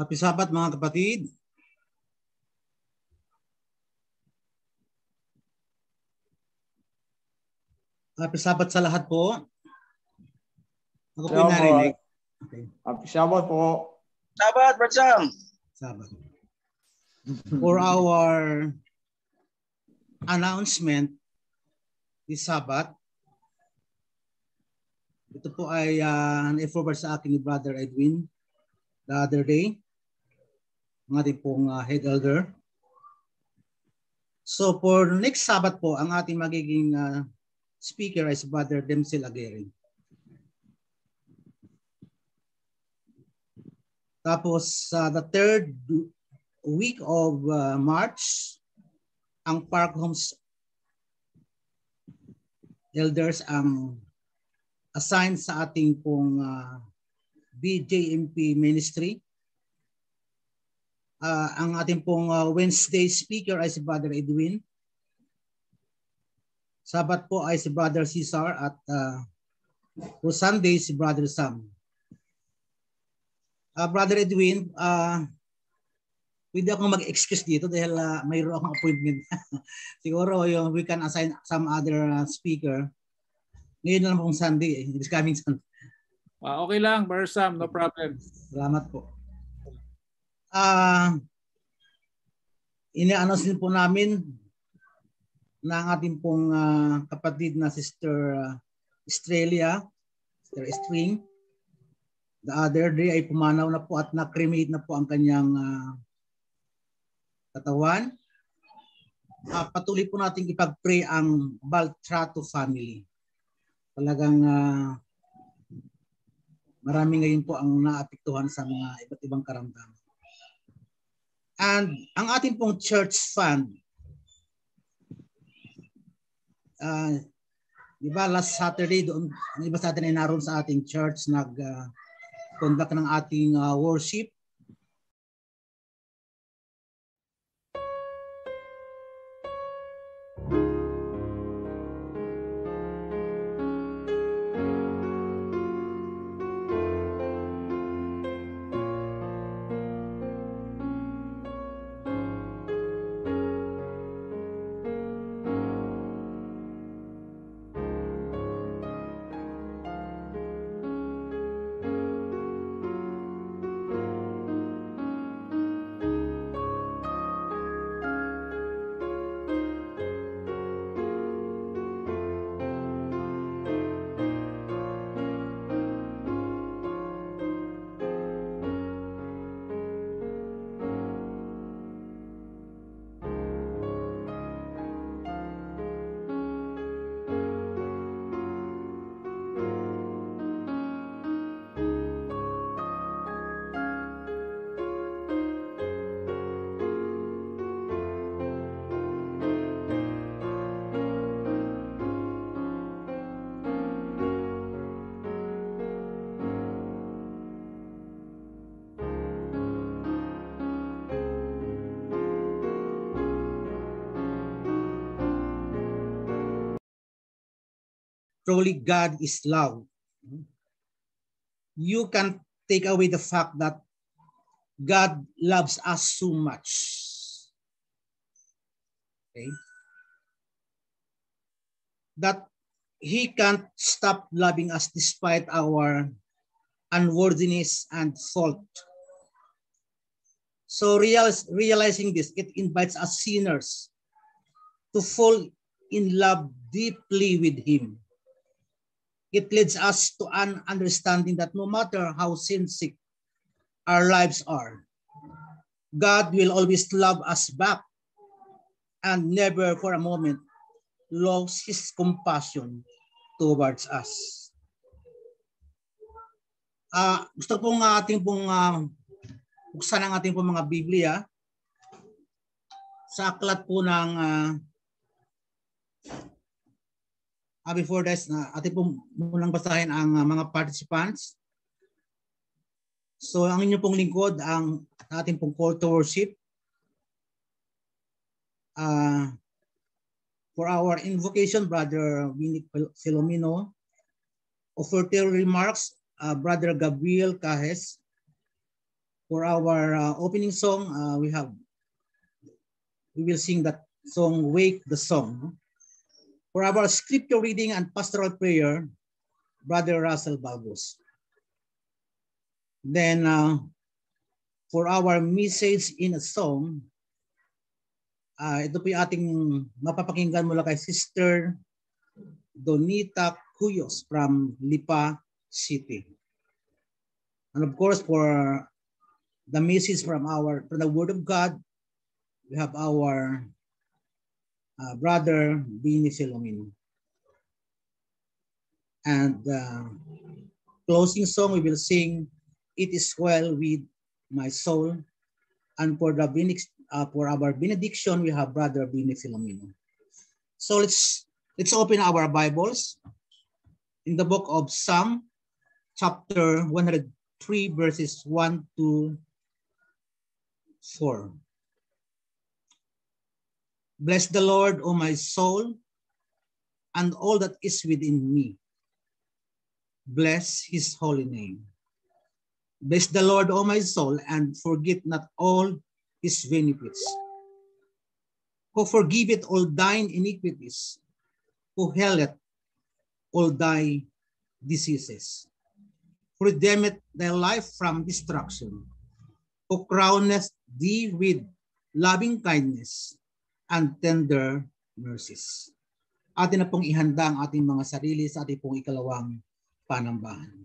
Happy Sabbath mga kapatid. Happy Sabbath sa lahat po. Ako po yung narinig. Okay. Happy Sabbath po. Sabbath, Brad Sam. Sabbath. For our announcement this Sabbath, ito po ay na-forward sa akin ni Brother Edwin the other day, ang ating pong head elder. So for next Sabbath po, ang ating magiging speaker is Brother Demsel Aguirre. Tapos the third week of March, ang Park Homes elders ang assigned sa ating pong BJMP ministry. Ang ating pong Wednesday speaker ay si Brother Edwin. Sabat po ay si Brother Cesar at for Sunday si Brother Sam. Brother Edwin, pwede akong mag-excuse dito dahil mayroon akong appointment. Siguro we can assign some other speaker. Ngayon lang pong Sunday, this coming Sunday. Okay lang, Brother Sam, no problem. Salamat po. Ini-announce din po namin na ang ating pong kapatid na Sister Estrella, Sister Estring, the other day ay pumanaw na po at na-cremate na po ang kanyang katawan. Patuloy po natin ipag-pray ang Baltrato family. Talagang marami ngayon po ang naapektuhan sa mga iba't ibang karamdaman. And ang ating pong church fund, di ba last Saturday doon, ang iba sa atin ay naroon sa ating church conduct ng ating worship. Truly, God is love. You can take away the fact that God loves us so much. Okay? That He can't stop loving us despite our unworthiness and fault. So realizing this, it invites us sinners to fall in love deeply with Him. It leads us to an understanding that no matter how sin-sick our lives are, God will always love us back and never for a moment lose His compassion towards us. Gusto pong ating pong buksan ang ating pong mga Biblia sa aklat po ng before this, ating po munang basahin ang mga participants. So ang inyong pong lingkod, ang ating pong call to worship. For our invocation, Brother Winnie Filomeno. Offertory remarks, Brother Gabriel Cajes. For our opening song, we will sing that song, Wake the Song. For our scripture reading and pastoral prayer, Brother Russell Balbos. Then for our message in a song, ito po yung ating mapapakinggan mula kay Sister Donita Cuyos from Lipa City. And of course, for the message from the Word of God, we have our Brother Bini Filomeno. And closing song, we will sing "It Is Well With My Soul." And for our benediction, we have Brother Bini Filomeno. So let's open our Bibles in the book of Psalm, chapter 103, verses 1 to 4. Bless the Lord, O my soul, and all that is within me. Bless his holy name. Bless the Lord, O my soul, and forget not all his benefits. Who forgiveth all thine iniquities, who healeth all thy diseases, who redeemeth thy life from destruction, who crowneth thee with loving kindness and tender mercies. Atin na pong ihanda ang ating mga sarili sa ating pong ikalawang panambahan.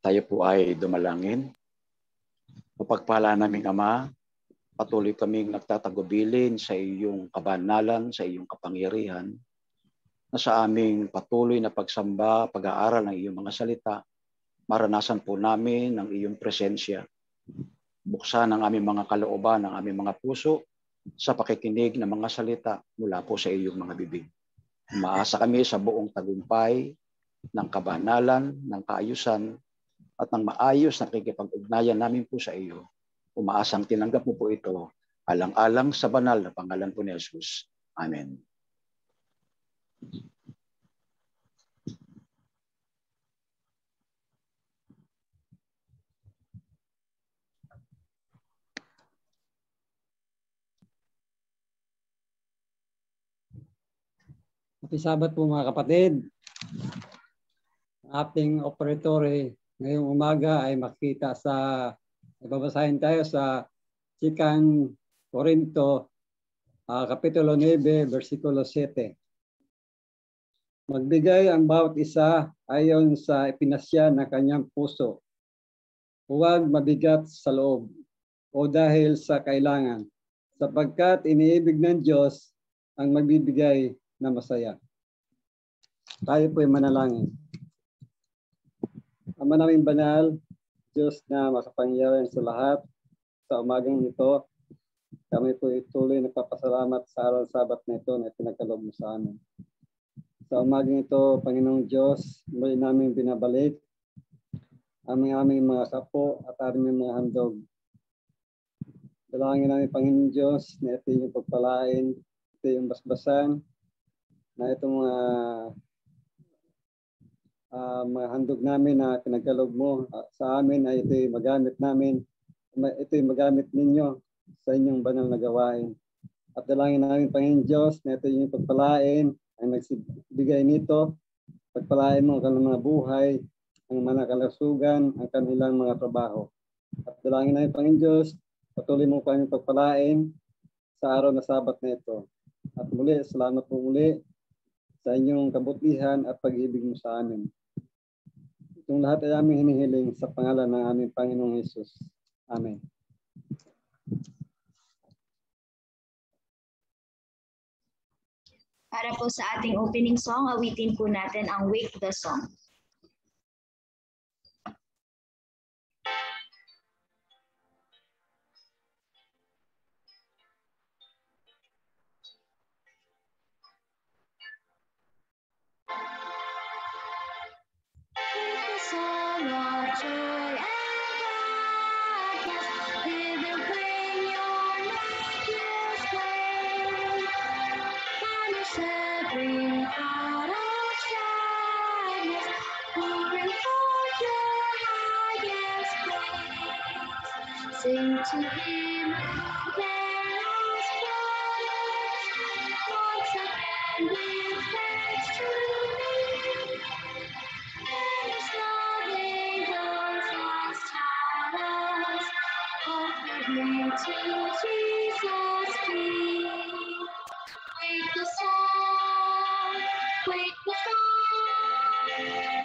Tayo po ay dumalangin. Mapagpala naming Ama, patuloy kaming nagtatagubilin sa iyong kabanalan, sa iyong kapangyarihan. na sa aming patuloy na pagsamba, pag-aaral ng iyong mga salita, maranasan po namin ng iyong presensya. Buksan ang aming mga kalooban, ang aming mga puso sa pakikinig ng mga salita mula po sa iyong mga bibig. Umaasa kami sa buong tagumpay ng kabanalan, ng kaayusan, at ng maayos na kikipag-ugnayan namin po sa iyo. Umaasang tinanggap mo po ito alang-alang sa banal na pangalan po ni Jesus. Amen. Happy Sabat po mga kapatid. Ating operatory ngayong umaga ay makita sa, babasahin tayo sa Chikang Corinto, Kapitulo 9, versikulo 7. Magbigay ang bawat isa ayon sa ipinasya ng kanyang puso. Huwag mabigat sa loob o dahil sa kailangan, sapagkat iniibig ng Diyos ang magbibigay na masaya. Tayo po ay manalangin. Ama naming banal, Diyos na makapangyarihan sa lahat, sa umagang ito, kami po ituloy nagpapasalamat sa araw Sabat na ito na pinagkaloob mo sa amin. Sa umagang ito, Panginoong Diyos, muli namin binabalik aming mga kapo at aming mga handog. Dalangin namin, Panginoong Diyos, na ito yung pagpalain, ito yung basbasan, na itong mga handog namin na pinagkaloob mo sa amin ay ito'y magamit namin, ito'y magamit ninyo sa inyong banal na gawain. At dalangin namin, Panginoon Diyos, na ito yung pagpalain ang nagsibigay nito, pagpalain mo ang kanilang mga buhay, ang mga kalusugan, ang kanilang mga trabaho. At dalangin namin, Panginoon Diyos, patuloy mo kami pagpalain sa araw na Sabat na ito. At muli, salamat po muli sa inyong kabutihan at pag-ibig mo sa amin. Itong lahat ay aming hinihiling sa pangalan ng aming Panginoong Jesus. Amen. Para po sa ating opening song, awitin po natin ang Wake the Song. Song of joy and gladness, hither bring your nameless way. Banish every thought of sadness, pouring forth your highest praise. Sing to him who carries flowers, once again give thanks to me. And his loving arms has taught us, offer me to Jesus' feet. Wake the song, wake the song,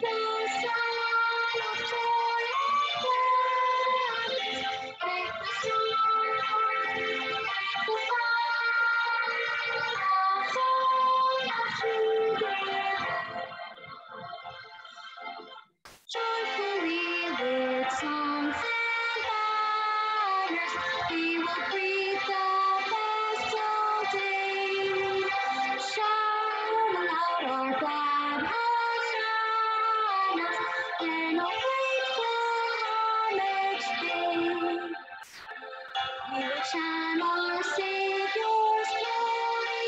the sound of joy and gladness. Wake the song, wake the song of children. Joyfully with songs and banners, we will greet the festal day. Shout aloud our glad hosannas, and a grateful homage pay. We will chant our Savior's glory,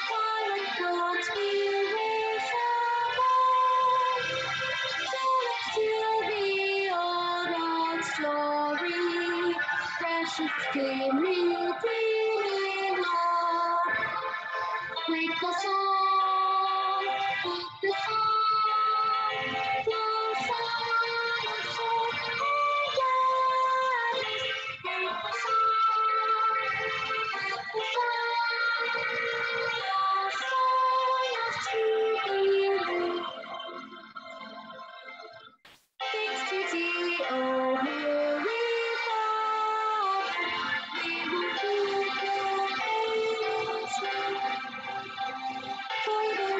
while with God's creation above. Still the old story, precious game redeeming love. Wake the song, wake the song, the sound of joy and gladness. Wake the song, wake the song of jubilee. Thanks to thee, O Holy Father, we will keep your faithful. For the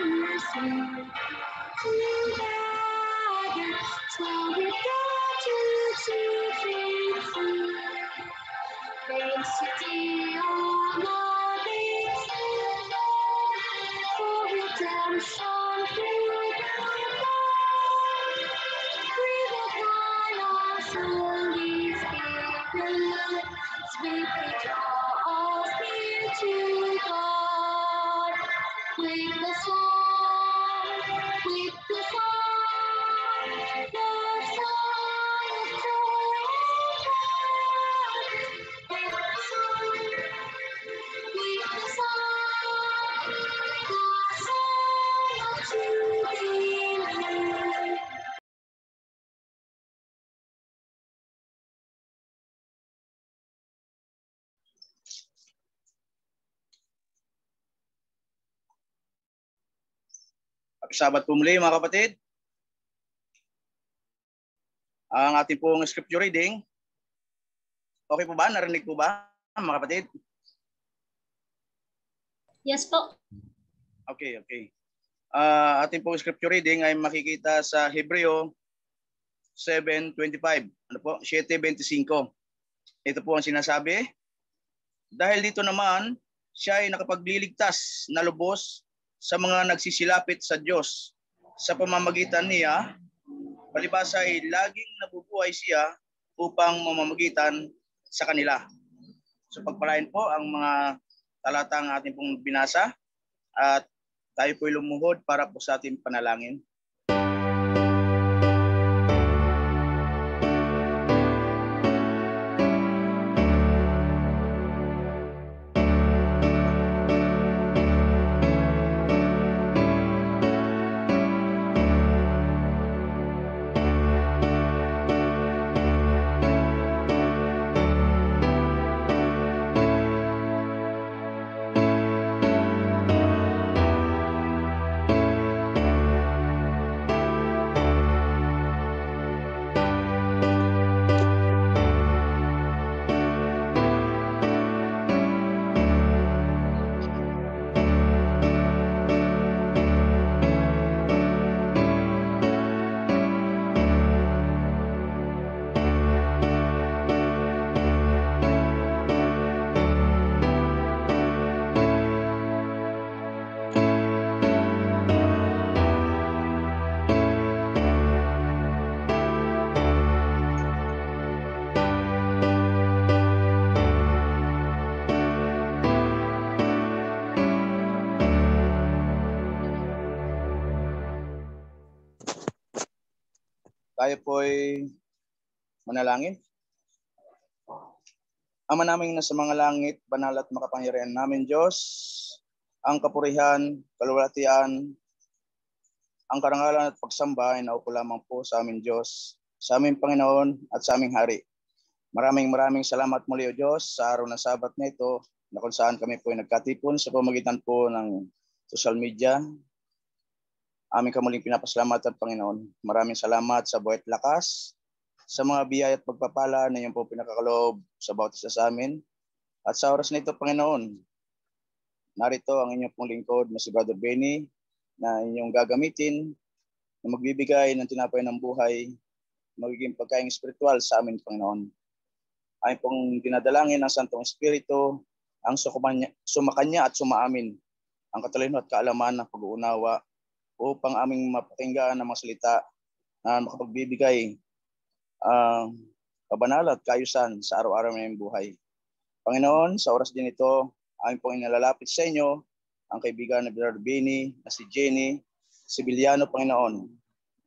Holy Spirit, sweetly draw us near to God. With the song, the song of joy. With the song, the song of jubilee. Happy Sabbath po muli mga kapatid. Ang ating pong scripture reading. Okay po ba? Narinig po ba mga kapatid? Yes po. Okay. Ating pong scripture reading ay makikita sa Hebreo 7:25. Ano po? 7:25. Ito po ang sinasabi. Dahil dito naman, siya ay nakapagliligtas na lubos sa mga nagsisilapit sa Diyos. Sa pamamagitan niya, palibhasa ay laging nabubuhay siya upang mamamagitan sa kanila. So pagpalain po ang mga talatang ating pong binasa at tayo po'y lumuhod para po sa ating panalangin. Tayo po'y manalangin. Ama naming nasa mga langit, banal at makapangyarihan namin Diyos, ang kapurihan, kaluwalhatian, ang karangalan at pagsamba ay naupo lamang po sa aming Diyos, sa aming Panginoon at sa aming Hari. Maraming salamat muli o Diyos sa araw ng Sabat na ito, na kung saan kami po ay nagkatipon sa pamamagitan po ng social media. Aming kamuling pinapasalamatan, Panginoon. Maraming salamat sa buhay at lakas, sa mga biyaya at pagpapala na iyong po pinakakaloob sa bawat isa sa amin. At sa oras na ito, Panginoon, narito ang inyong pong lingkod na si Brother Benny na inyong gagamitin na magbibigay ng tinapay ng buhay, magiging pagkaing espiritual sa amin, Panginoon. Ay pong dinadalangin ng Santong Espiritu ang sumakanya at sumaamin ang katalino at kaalaman ng pag-uunawa upang aming mapakinggan ang mga salita na makapagbibigay kabanalan at kaayusan sa araw-araw ng buhay. Panginoon, sa oras din ito, aming pong inalalapit sa inyo ang kaibigan na Brother Benny, na si Jenny Sibiliano, Panginoon.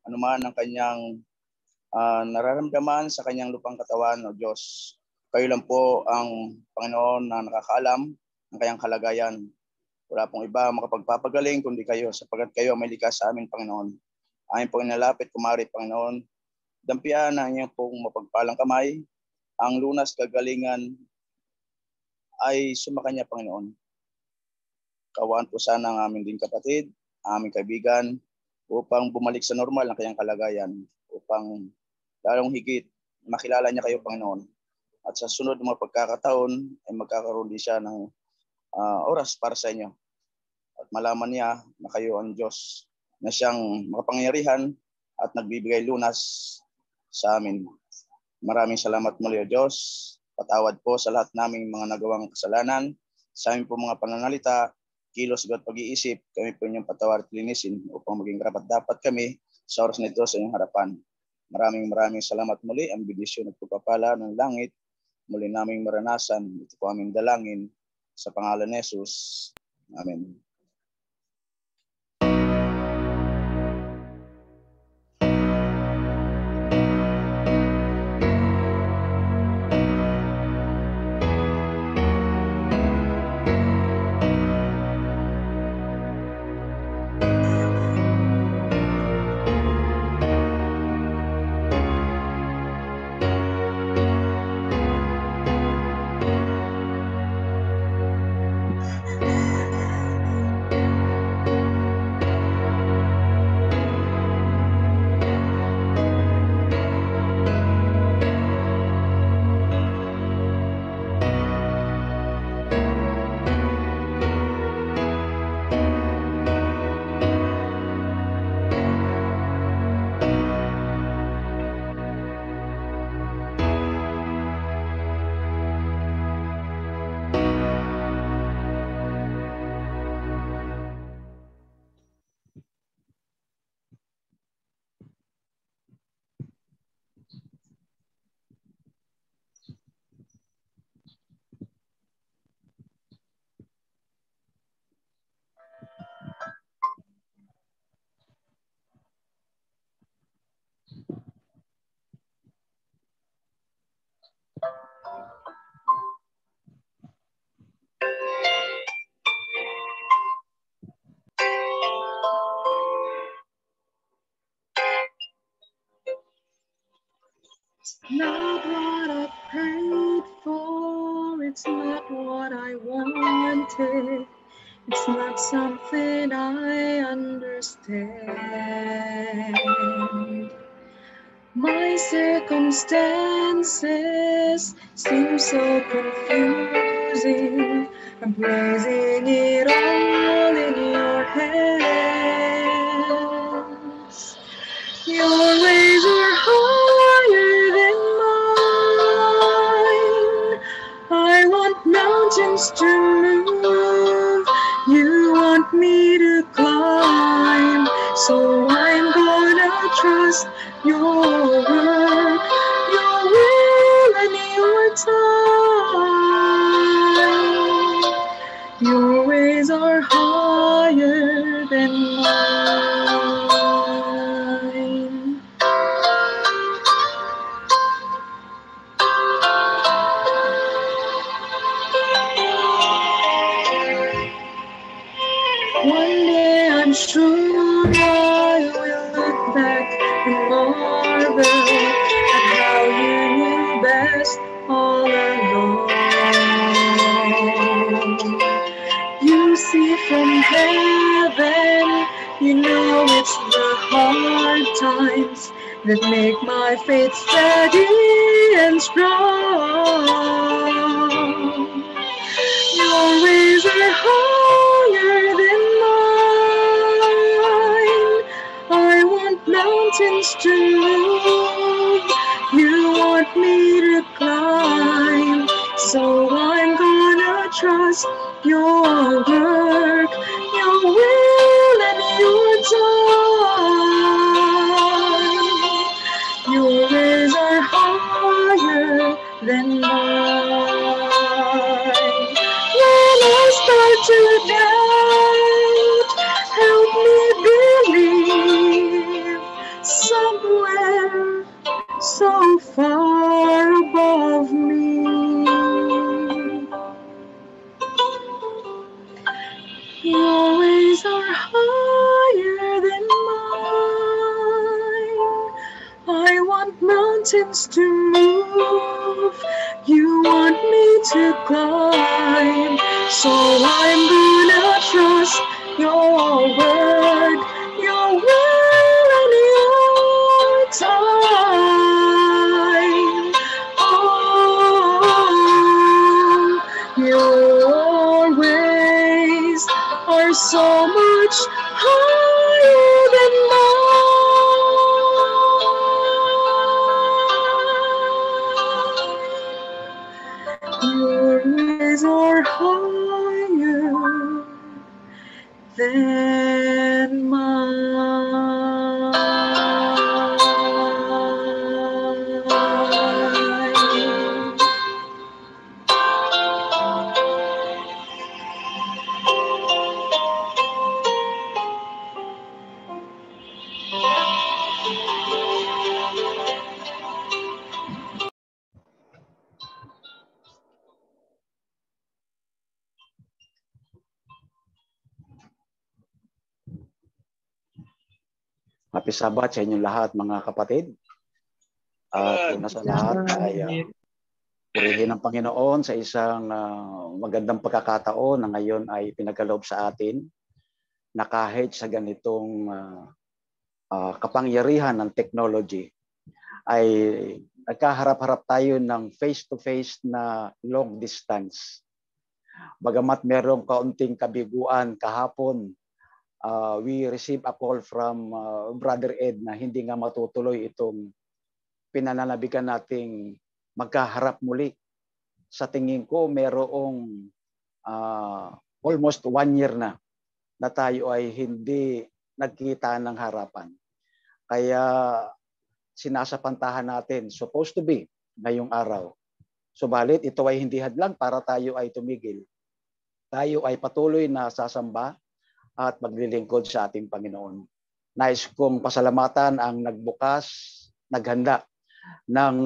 Anuman ang kanyang nararamdaman sa kanyang lupang katawan, o Diyos. Kayo lang po ang Panginoon na nakakaalam ng kanyang kalagayan. Wala pong iba makapagpapagaling kundi kayo, sapagkat kayo may likas sa amin, Panginoon. Amin pong inalapit, kumari, Panginoon. Dampian na inyong pong mapagpalang kamay. Ang lunas kagalingan ay sumakanya, Panginoon. Kawaan po sana ang aming din kapatid, aming kaibigan, upang bumalik sa normal ang kanyang kalagayan, upang lalong higit makilala niya kayo, Panginoon. At sa sunod ng mga pagkakataon, ay magkakaroon din siya ng oras para sa inyo. At malaman niya na kayo ang Diyos na siyang makapangyarihan at nagbibigay lunas sa amin. Maraming salamat muli o Diyos. Patawad po sa lahat naming mga nagawang kasalanan, sa aming po mga pananalita, kilos at pag-iisip, kami po inyong patawad at linisin upang maging karapat-dapat kami sa oras nito sa inyong harapan. Maraming salamat muli. Ang bendisyon at pagpapala ng langit muli naming maranasan. Ito po aming dalangin sa pangalan ni Jesus. Amen. Not what I prayed for, it's not what I wanted, it's not something I understand. My circumstances seem so confusing, I'm placing it all in your hands. Your ways are higher than mine. I want mountains to move. You want me to climb. So I'm gonna trust your work, your will and your time. Your ways are higher than mine. One day I'm sure I will look back and marvel at how you knew best all along. You see from heaven, you know it's the hard times that make my faith steady and strong. Your ways are higher than mine. I want mountains to move. You want me to climb. So I'm gonna trust your work, your will and your time. Your ways are higher than mine. When I start to doubt, help me believe somewhere so far above me. Your ways are higher than mine. I want mountains to move. You want me to climb. So I'm gonna trust your word, your will and your time. Oh, your ways are so much higher than mine. Your ways are higher than Happy Sabbath sa inyong lahat mga kapatid. At una sa lahat ay purihin ang Panginoon sa isang magandang pagkakataon na ngayon ay pinagkaloob sa atin na kahit sa ganitong kapangyarihan ng technology ay nagkaharap-harap tayo ng face-to-face na long distance. Bagamat merong kaunting kabiguan kahapon, we received a call from Brother Ed na hindi nga matutuloy itong pinananabigan nating magkaharap muli. Sa tingin ko, merong almost 1 year na tayo ay hindi nagkita ng harapan. Kaya sinasapantahan natin, supposed to be ngayong araw. Subalit ito ay hindi hadlang para tayo ay tumigil. Tayo ay patuloy na sasamba at maglilingkod sa ating Panginoon. Nais kong pasalamatan ang nagbukas, naghanda ng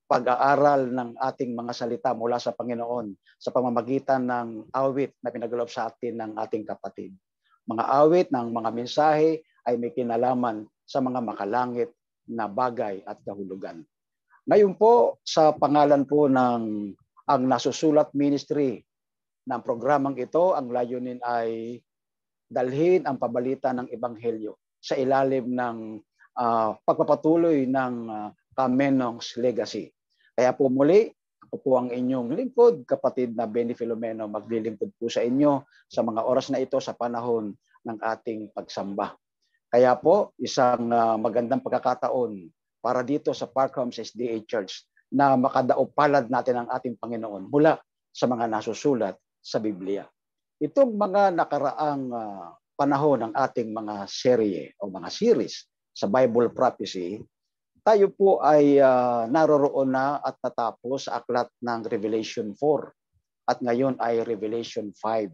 pag-aaral ng ating mga salita mula sa Panginoon sa pamamagitan ng awit na pinagkaloob sa atin ng ating kapatid. Mga awit ng mga mensahe ay may kinalaman sa mga makalangit na bagay at kahulugan. Ngayon po, sa pangalan po ng ang Nasusulat Ministry ng programang ito, ang layunin ay dalhin ang pabalita ng Ebanghelyo sa ilalim ng pagpapatuloy ng Kamenong's Legacy. Kaya po muli, ako po ang inyong lingkod, kapatid na Benny Filomeno, maglilingkod po sa inyo sa mga oras na ito sa panahon ng ating pagsamba. Kaya po, isang magandang pagkakataon para dito sa Park Homes SDA Church na makadaop palad natin ang ating Panginoon mula sa mga nasusulat sa Biblia. Itong mga nakaraang panahon ng ating mga serye o mga series sa Bible Prophecy, tayo po ay naroroon na at natapos sa aklat ng Revelation 4 at ngayon ay Revelation 5.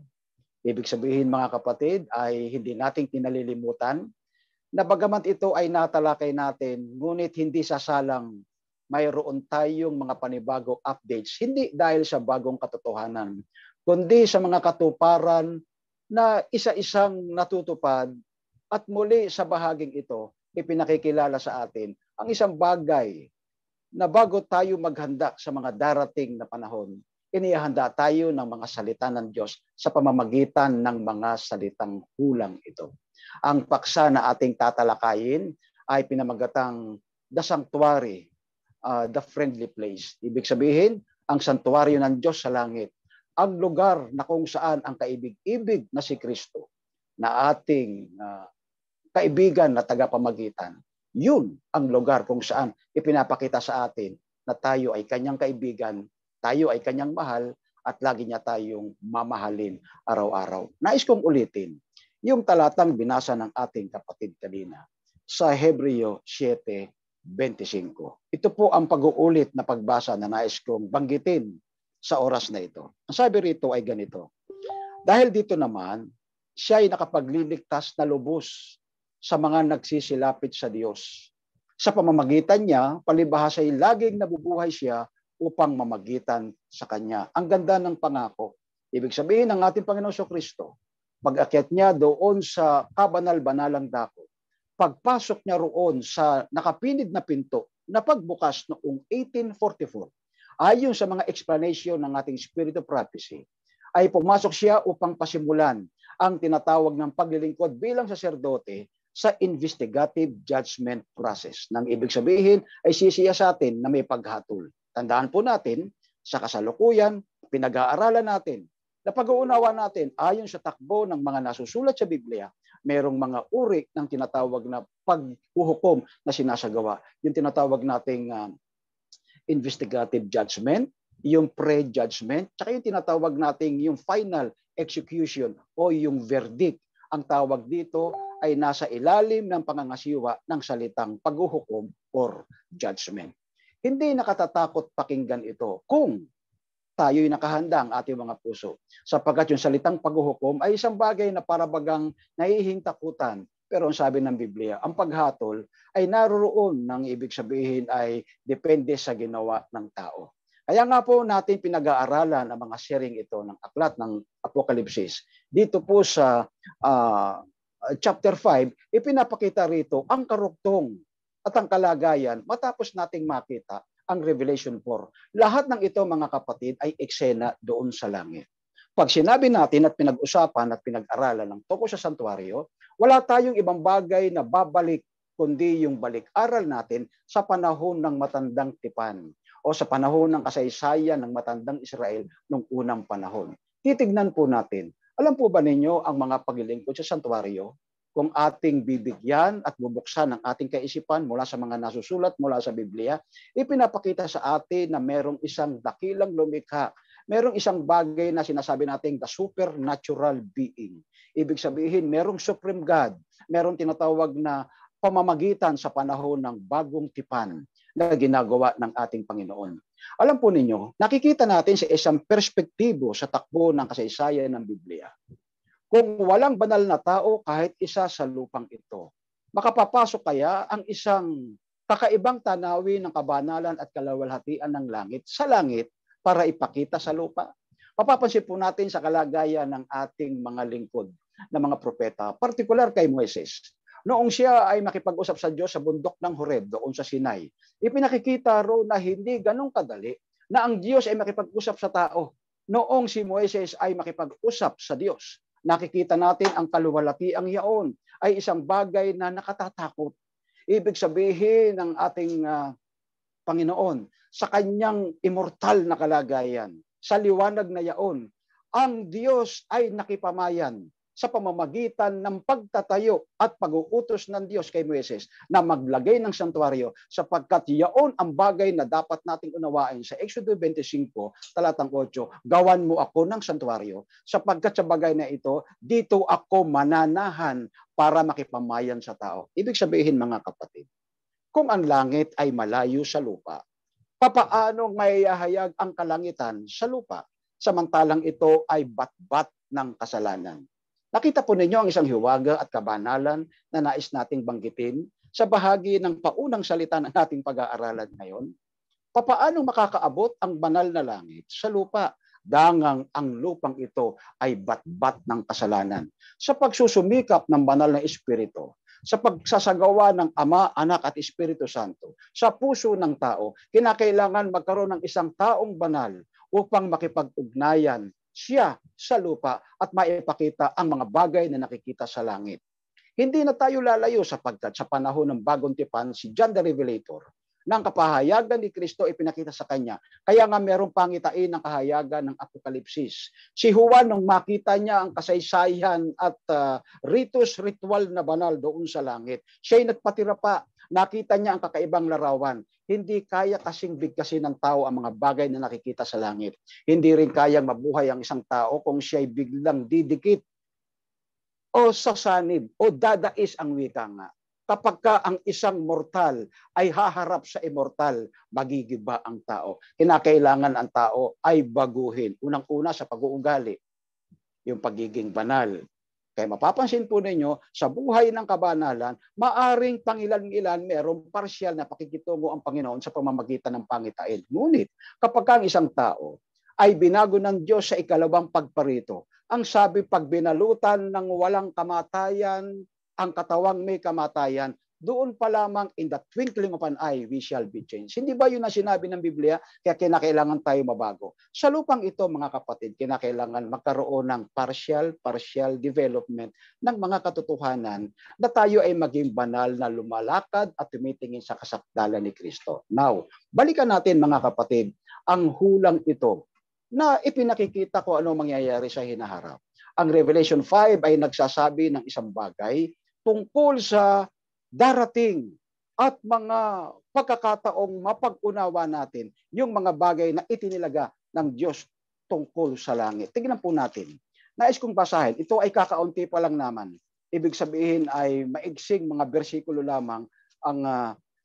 Ibig sabihin mga kapatid ay hindi nating kinalilimutan na bagamat ito ay natalakay natin, ngunit hindi sasalang mayroon tayong mga panibagong updates, hindi dahil sa bagong katotohanan, kundi sa mga katuparan na isa-isang natutupad at muli sa bahaging ito, ipinakikilala sa atin ang isang bagay na bago tayo maghanda sa mga darating na panahon, inihanda tayo ng mga salita ng Diyos sa pamamagitan ng mga salitang hulang ito. Ang paksa na ating tatalakayin ay pinamagatang The Sanctuary, the Friendly Place. Ibig sabihin, ang santuaryo ng Diyos sa langit, ang lugar na kung saan ang kaibig-ibig na si Kristo, na ating kaibigan na tagapamagitan, yun ang lugar kung saan ipinapakita sa atin na tayo ay kanyang kaibigan, tayo ay kanyang mahal, at lagi niya tayong mamahalin araw-araw. Nais kong ulitin yung talatang binasa ng ating kapatid kanina sa Hebreo 7:25. Ito po ang pag-uulit na pagbasa na nais kong banggitin sa oras na ito. Ang sabi rito ay ganito: dahil dito naman, siya ay nakapagliligtas na lubos sa mga nagsisilapit sa Diyos. Sa pamamagitan niya, palibhas ay laging nabubuhay siya upang mamagitan sa Kanya. Ang ganda ng pangako. Ibig sabihin ng ating Panginoon Kristo, pag-akyat niya doon sa kabanal-banalang dako, pagpasok niya roon sa nakapinid na pinto na pagbukas noong 1844, ayon sa mga explanation ng ating Spirit of Prophecy, ay pumasok siya upang pasimulan ang tinatawag ng paglilingkod bilang saserdote sa investigative judgment process. Nang ibig sabihin ay sisiya sa atin na may paghatol. Tandaan po natin, sa kasalukuyan, pinag-aaralan natin, na pag-uunawa natin ayon sa takbo ng mga nasusulat sa Biblia, merong mga uri ng tinatawag na paghuhukom na sinasagawa. Yung tinatawag nating investigative judgment, yung pre-judgment, tsaka yung tinatawag nating yung final execution o yung verdict. Ang tawag dito ay nasa ilalim ng pangangasiwa ng salitang paghuhukom or judgment. Hindi nakatatakot pakinggan ito kung tayo'y nakahanda ang ating mga puso. Sapagkat yung salitang paghuhukom ay isang bagay na parabagang nahihingtakutan. Pero ang sabi ng Biblia, ang paghatol ay naroroon ng ibig sabihin ay depende sa ginawa ng tao. Kaya nga po natin pinag-aaralan ang mga sharing ito ng aklat ng Apokalipsis. Dito po sa chapter 5, ipinapakita rito ang karugtong at ang kalagayan matapos nating makita ang Revelation 4. Lahat ng ito, mga kapatid, ay eksena doon sa langit. Pag sinabi natin at pinag-usapan at pinag-aralan ng tungkol sa santuario, wala tayong ibang bagay na babalik kundi yung balik-aral natin sa panahon ng matandang tipan o sa panahon ng kasaysayan ng matandang Israel noong unang panahon. Titignan po natin, alam po ba ninyo ang mga paglilingkod sa santuario? Kung ating bibigyan at bubuksan ang ating kaisipan mula sa mga nasusulat mula sa Biblia, ipinapakita sa atin na merong isang dakilang lumikha, merong isang bagay na sinasabi natin the supernatural being. Ibig sabihin, merong supreme God, merong tinatawag na pamamagitan sa panahon ng bagong tipan na ginagawa ng ating Panginoon. Alam po ninyo, nakikita natin sa isang perspektibo sa takbo ng kasaysayan ng Biblia. Kung walang banal na tao kahit isa sa lupang ito, makapapasok kaya ang isang kakaibang tanawin ng kabanalan at kalawalhatian ng langit sa langit para ipakita sa lupa? Mapapansin po natin sa kalagayan ng ating mga lingkod na mga propeta, partikular kay Moises. Noong siya ay makipag-usap sa Diyos sa bundok ng Horeb doon sa Sinai, ipinakikita ro na hindi ganong kadali na ang Diyos ay makipag-usap sa tao. Noong si Moises ay makipag-usap sa Diyos, nakikita natin ang kaluwalhatiang yaon ay isang bagay na nakatatakot. Ibig sabihin ng ating Panginoon sa kanyang immortal na kalagayan, sa liwanag na yaon, ang Diyos ay nakipamayan sa pamamagitan ng pagtatayo at pag-uutos ng Diyos kay Moises na maglagay ng santuario sapagkat yaon ang bagay na dapat nating unawain sa Exodus 25, talatang 8, gawan mo ako ng santuario sapagkat sa bagay na ito, dito ako mananahan para makipamayan sa tao. Ibig sabihin, mga kapatid, kung ang langit ay malayo sa lupa, papaano mayahayag ang kalangitan sa lupa samantalang ito ay batbat ng kasalanan? Nakita po ninyo ang isang hiwaga at kabanalan na nais nating banggitin sa bahagi ng paunang salita ng ating pag-aaralan ngayon. Papaano makakaabot ang banal na langit sa lupa? Dangang ang lupang ito ay batbat ng kasalanan. Sa pagsusumikap ng banal na Espiritu, sa pagsasagawa ng Ama, Anak at Espiritu Santo, sa puso ng tao, kinakailangan magkaroon ng isang taong banal upang makipag-ugnayan siya sa lupa at maipakita ang mga bagay na nakikita sa langit. Hindi na tayo lalayo sapagkat sa panahon ng bagong tipan, si John the Revelator, ng kapahayagan ni Kristo ipinakita sa kanya. Kaya nga merong pangitain ng kahayagan ng Apokalipsis. Si Juan, nung makita niya ang kasaysayan at ritual na banal doon sa langit, siya'y nagpatira pa. Nakita niya ang kakaibang larawan. Hindi kaya kasing bigkasin ng tao ang mga bagay na nakikita sa langit. Hindi rin kayang mabuhay ang isang tao kung siya'y biglang didikit o sasanib o dadais ang wika nga. Kapag ka ang isang mortal ay haharap sa immortal, magigiba ang tao. Kinakailangan ang tao ay baguhin. Unang-una sa pag-uugali, yung pagiging banal. Kaya mapapansin po ninyo, sa buhay ng kabanalan, maaring pangilan-ilan merong parsyal na pakikitungo ang Panginoon sa pamamagitan ng pangitain. Ngunit kapag ang isang tao ay binago ng Diyos sa ikalawang pagparito, ang sabi pag binalutan ng walang kamatayan, ang katawang may kamatayan, doon pa lamang in the twinkling of an eye, we shall be changed. Hindi ba yun ang sinabi ng Biblia? Kaya kinakailangan tayo mabago. Sa lupang ito, mga kapatid, kinakailangan magkaroon ng partial development ng mga katotohanan na tayo ay maging banal na lumalakad at tumitingin sa kasakdalan ni Kristo. Now, balikan natin, mga kapatid, ang hulang ito na ipinakikita ko ano mangyayari sa hinaharap. Ang Revelation 5 ay nagsasabi ng isang bagay tungkol sa darating at mga pagkakataong mapag-unawa natin yung mga bagay na itinilaga ng Diyos tungkol sa langit. Tingnan po natin. Nais kong basahin. Ito ay kakaunti pa lang naman. Ibig sabihin ay maigsing mga bersikulo lamang ang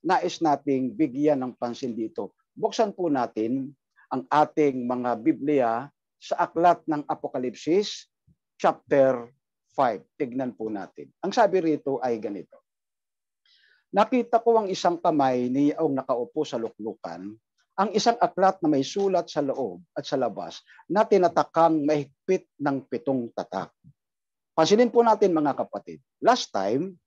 nais nating bigyan ng pansin dito. Buksan po natin ang ating mga Biblia sa aklat ng Apokalipsis, chapter 5. Tignan po natin. Ang sabi rito ay ganito. Nakita ko ang isang kamay niyong nakaupo sa luklukan, ang isang aklat na may sulat sa loob at sa labas na tinatakang mahigpit ng 7 tatak. Pansinin po natin mga kapatid. Last time,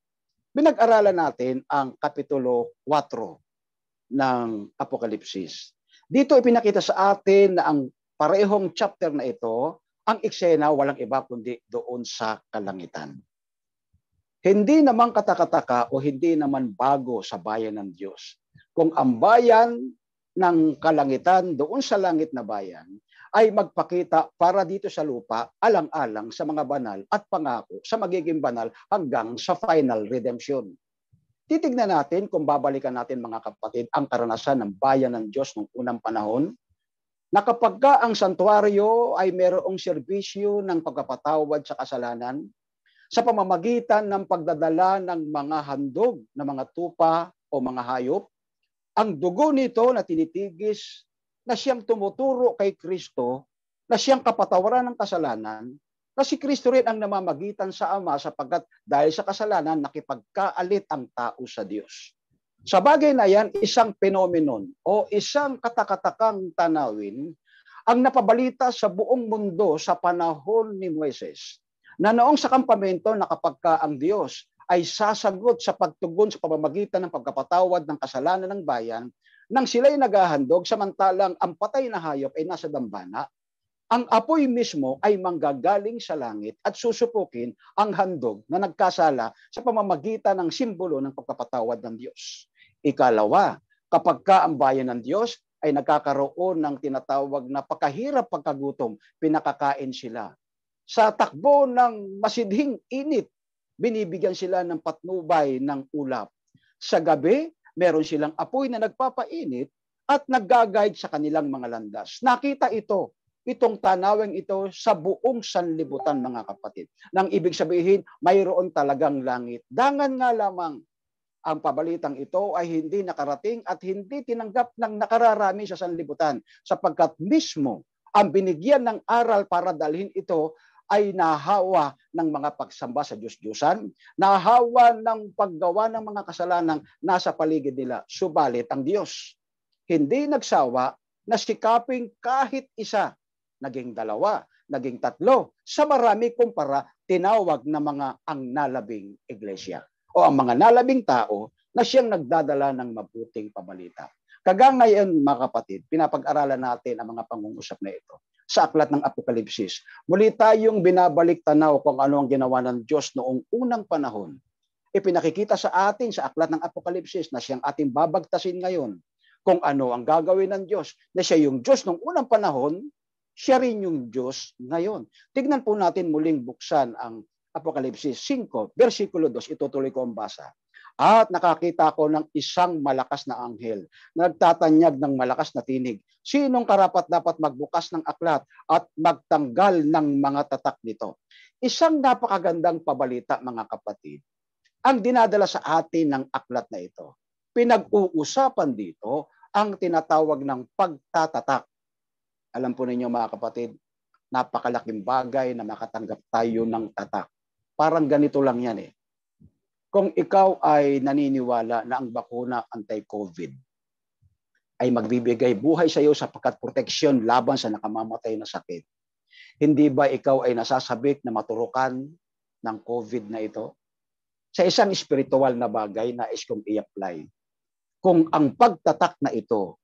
pinag-aralan natin ang Kapitulo 4 ng Apokalipsis. Dito ipinakita sa atin na ang parehong chapter na ito, ang eksena walang iba kundi doon sa kalangitan. Hindi naman katakataka o hindi naman bago sa bayan ng Diyos. Kung ang bayan ng kalangitan doon sa langit na bayan ay magpakita para dito sa lupa alang-alang sa mga banal at pangako sa magiging banal hanggang sa final redemption. Titignan natin kung babalikan natin mga kapatid ang karanasan ng bayan ng Diyos noong unang panahon na kapag ang santuario ay mayroong serbisyo ng pagpapatawad sa kasalanan sa pamamagitan ng pagdadala ng mga handog na mga tupa o mga hayop, ang dugo nito na tinitigis na siyang tumuturo kay Kristo, na siyang kapatawaran ng kasalanan, na si Kristo rin ang namamagitan sa Ama sapagkat dahil sa kasalanan nakipagkaalit ang tao sa Diyos. Sa bagay na yan, isang phenomenon o isang katakatakang tanawin ang napabalita sa buong mundo sa panahon ni Moises, na noong sa kampamento na kapag ang Diyos ay sasagot sa pagtugon sa pamamagitan ng pagkapatawad ng kasalanan ng bayan, nang sila'y naghahandog samantalang ang patay na hayop ay nasa dambana, ang apoy mismo ay manggagaling sa langit at susupukin ang handog na nagkasala sa pamamagitan ng simbolo ng pagkapatawad ng Diyos. Ikalawa, kapag ang bayan ng Diyos ay nagkakaroon ng tinatawag na pagkahirap, pagkagutom, pinakakain sila. Sa takbo ng masidhing init, binibigyan sila ng patnubay ng ulap. Sa gabi, meron silang apoy na nagpapainit at nagga-guide sa kanilang mga landas. Nakita itong tanawing ito sa buong sanlibutan mga kapatid. Nang ibig sabihin, mayroon talagang langit. Dangan nga lamang ang pabalitang ito ay hindi nakarating at hindi tinanggap ng nakararami sa sanlibutan sapagkat mismo ang binigyan ng aral para dalhin ito ay nahawa ng mga pagsamba sa Diyos-Diyusan, nahawa ng paggawa ng mga kasalanang nasa paligid nila. Subalit ang Diyos hindi nagsawa na sikaping kahit isa, naging 2, naging 3, sa marami kumpara tinawag na mga ang nalabing iglesia o ang mga nalabing tao na siyang nagdadala ng mabuting pabalita. Kagang ngayon mga kapatid, pinapag-aralan natin ang mga pangungusap na ito sa aklat ng Apokalipsis. Muli tayong binabalik tanaw kung ano ang ginawa ng Diyos noong unang panahon. Ipinakikita sa atin sa aklat ng Apokalipsis na siyang ating babagtasin ngayon kung ano ang gagawin ng Diyos, na siya yung Diyos noong unang panahon, siya rin yung Diyos ngayon. Tignan po natin muling buksan ang Apokalipsis 5, versikulo 2. Itutuloy ko ang basa. At nakakita ko ng isang malakas na anghel, nagtatanyag ng malakas na tinig. Sinong karapat dapat magbukas ng aklat at magtanggal ng mga tatak nito? Isang napakagandang pabalita mga kapatid ang dinadala sa atin ng aklat na ito. Pinag-uusapan dito ang tinatawag ng pagtatatak. Alam po ninyo mga kapatid, napakalaking bagay na makatanggap tayo ng tatak. Parang ganito lang yan eh. Kung ikaw ay naniniwala na ang bakuna anti-COVID ay magbibigay buhay sa iyo sapagkat proteksyon laban sa nakamamatay na sakit, hindi ba ikaw ay nasasabik na maturukan ng COVID na ito? Sa isang espiritual na bagay na is kung i-apply. Kung ang pagtatak na ito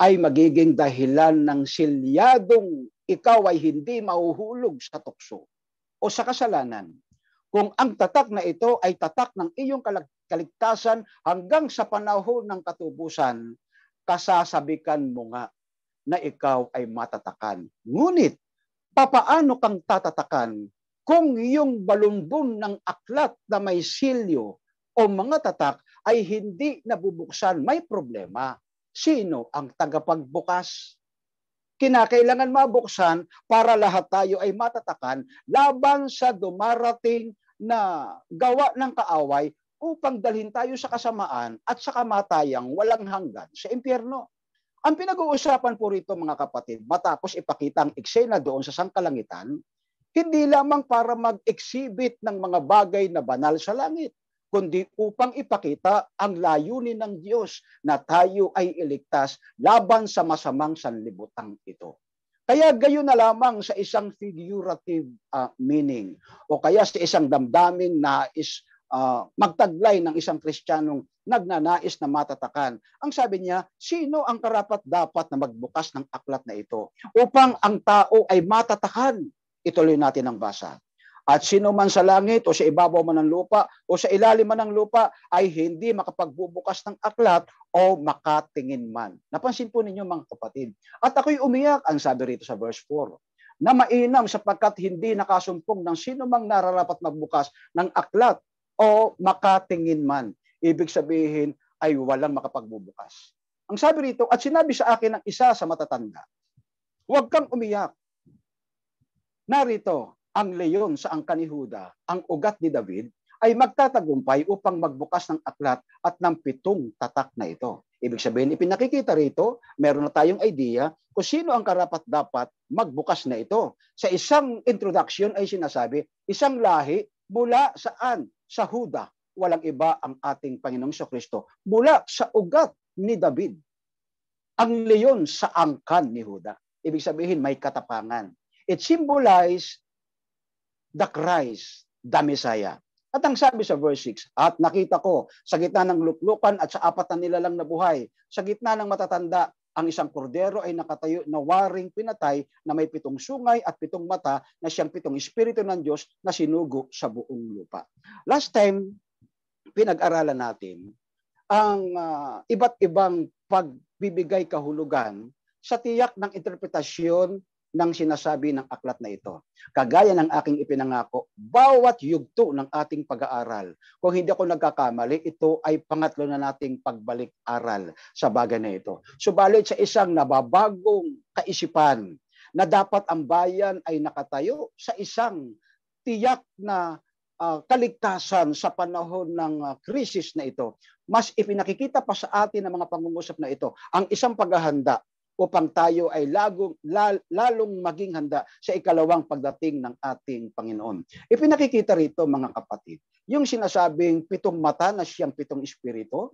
ay magiging dahilan ng silyadong ikaw ay hindi mahuhulog sa tukso o sa kasalanan, kung ang tatak na ito ay tatak ng iyong kaligtasan hanggang sa panahon ng katubusan, kasasabikan mo nga na ikaw ay matatakan. Ngunit, papaano kang tatatakan kung yung balumbon ng aklat na may silyo o mga tatak ay hindi nabubuksan? May problema. Sino ang tagapagbukas? Kinakailangan mabuksan para lahat tayo ay matatakan laban sa dumarating na gawa ng kaaway upang dalhin tayo sa kasamaan at sa kamatayang walang hanggan sa impyerno. Ang pinag-uusapan po rito mga kapatid, matapos ipakita ang eksena doon sa sangkalangitan, hindi lamang para mag-exhibit ng mga bagay na banal sa langit, kundi upang ipakita ang layunin ng Diyos na tayo ay iligtas laban sa masamang sanlibutan ito. Kaya gayon na lamang sa isang figurative meaning o kaya sa isang damdaming nais magtaglay ng isang Kristiyanong nagnanais na matatakan. Ang sabi niya, sino ang karapat-dapat na magbukas ng aklat na ito upang ang tao ay matatakan? Ituloy natin ang basa. At sino man sa langit o sa ibabaw man ng lupa o sa ilalim man ng lupa ay hindi makapagbubukas ng aklat o makatingin man. Napansin po ninyo mga kapatid. At ako'y umiyak, ang sabi rito sa verse 4, na mainam sapagkat hindi nakasumpong ng sino mang nararapat magbukas ng aklat o makatingin man. Ibig sabihin ay walang makapagbubukas. Ang sabi rito, at sinabi sa akin ng isa sa matatanda, huwag kang umiyak. Narito, ang leyon sa angkan ni Huda, ang ugat ni David, ay magtatagumpay upang magbukas ng aklat at ng 7 tatak na ito. Ibig sabihin, ipinakikita rito, meron na tayong idea kung sino ang karapat-dapat magbukas na ito. Sa isang introduction ay sinasabi, isang lahi mula saan? Sa Huda. Walang iba ang ating Panginoong Jesucristo. Mula sa ugat ni David. Ang leyon sa angkan ni Huda. Ibig sabihin, may katapangan. It symbolizes the Christ, the Messiah. At ang sabi sa verse 6, at nakita ko sa gitna ng luklukan at sa 4 na nilalang na buhay, sa gitna ng matatanda, ang isang kordero ay nakatayo na waring pinatay na may 7 sungay at 7 mata na siyang 7 espiritu ng Diyos na sinugo sa buong lupa. Last time, pinag-aralan natin ang iba't ibang pagbibigay kahulugan sa tiyak ng interpretasyon ng sinasabi ng aklat na ito. Kagaya ng aking ipinangako, bawat yugto ng ating pag-aaral, kung hindi ako nagkakamali, ito ay pangatlo na nating pagbalik-aral sa bagay na ito. Subalit sa isang nababagong kaisipan na dapat ang bayan ay nakatayo sa isang tiyak na kaligtasan sa panahon ng krisis na ito, mas ipinakikita pa sa atin ng mga pangungusap na ito ang isang paghahanda upang tayo ay lalong maging handa sa ikalawang pagdating ng ating Panginoon. Ipinakikita rito mga kapatid, yung sinasabing 7 mata na siyang 7 espiritu,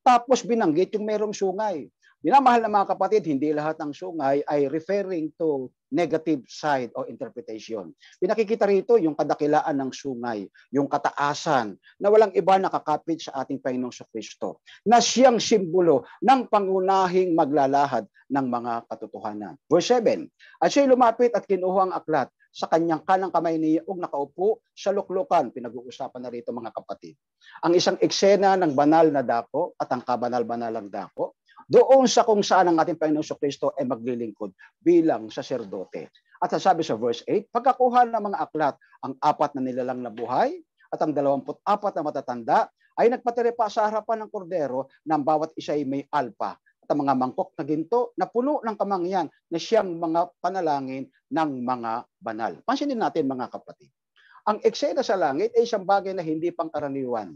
tapos binanggit yung merong sungay. Minamahal na mga kapatid, hindi lahat ng sungay ay referring to negative side o interpretation. Pinakikita rito yung kadakilaan ng sungay, yung kataasan na walang iba nakakapit sa ating Panginoong Jesucristo, na siyang simbolo ng pangunahing maglalahad ng mga katotohanan. Verse 7, at siya'y lumapit at kinuha ang aklat sa kanyang kanang kamay niya ug nakaupo sa luklukan. Pinag-uusapan na rito mga kapatid. Ang isang eksena ng banal na dako at ang kabanal-banalang dako, doon sa kung saan ang ating Panginoong Jesucristo ay maglilingkod bilang saserdote. At sabi sa verse 8, pagkakuha ng mga aklat, ang 4 na nilalang na buhay at ang 24 na matatanda ay nagpatiripa sa harapan ng kordero ng bawat isa ay may alpa at ang mga mangkok na ginto na puno ng kamangyan na siyang mga panalangin ng mga banal. Pansinin natin mga kapatid. Ang eksena sa langit ay isang bagay na hindi pangkaraniwan.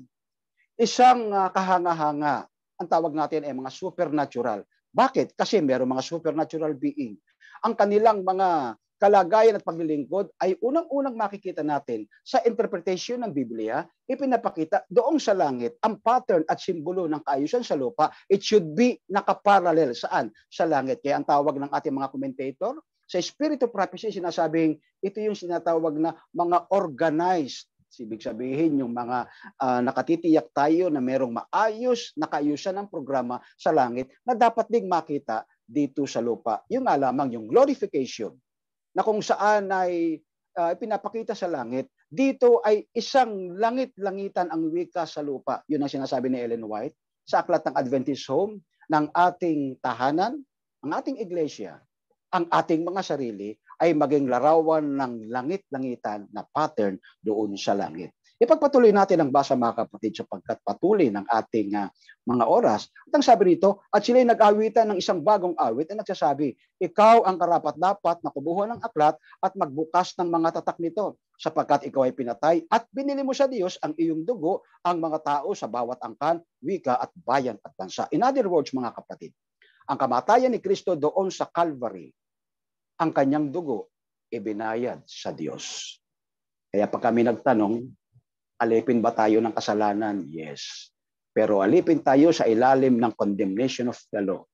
Isang kahanga-hanga. Ang tawag natin ay mga supernatural. Bakit? Kasi mayroong mga supernatural being. Ang kanilang mga kalagayan at paglilingkod ay unang-unang makikita natin sa interpretation ng Biblia, ipinapakita doon sa langit ang pattern at simbolo ng kaayusan sa lupa. It should be nakaparallel saan? Sa langit. Kaya ang tawag ng ating mga commentator, sa Spirit of Prophecy, sinasabing ito yung sinatawag na mga organized. Ibig sabihin yung mga nakatitiyak tayo na merong maayos na kaayusan ng programa sa langit na dapat ding makita dito sa lupa. Yung nga lamang yung glorification na kung saan ay pinapakita sa langit, dito ay isang langit-langitan ang wika sa lupa. Yun ang sinasabi ni Ellen White sa Aklat ng Adventist Home ng ating tahanan, ang ating iglesia, ang ating mga sarili ay maging larawan ng langit-langitan na pattern doon sa langit. Ipagpatuloy natin ang basa mga kapatid sapagkat patuloy ng ating mga oras. At ang sabi rito, at sila'y nag-awitan ng isang bagong awit na nagsasabi, ikaw ang karapat-dapat na kubuhan ng aklat at magbukas ng mga tatak nito sapagkat ikaw ay pinatay at binili mo sa Diyos ang iyong dugo ang mga tao sa bawat angkan, wika at bayan at bansa. In other words mga kapatid, ang kamatayan ni Kristo doon sa Calvary, ang kanyang dugo ibinayad sa Diyos. Kaya pag kami nagtanong, alipin ba tayo ng kasalanan? Yes. Pero alipin tayo sa ilalim ng condemnation of the law.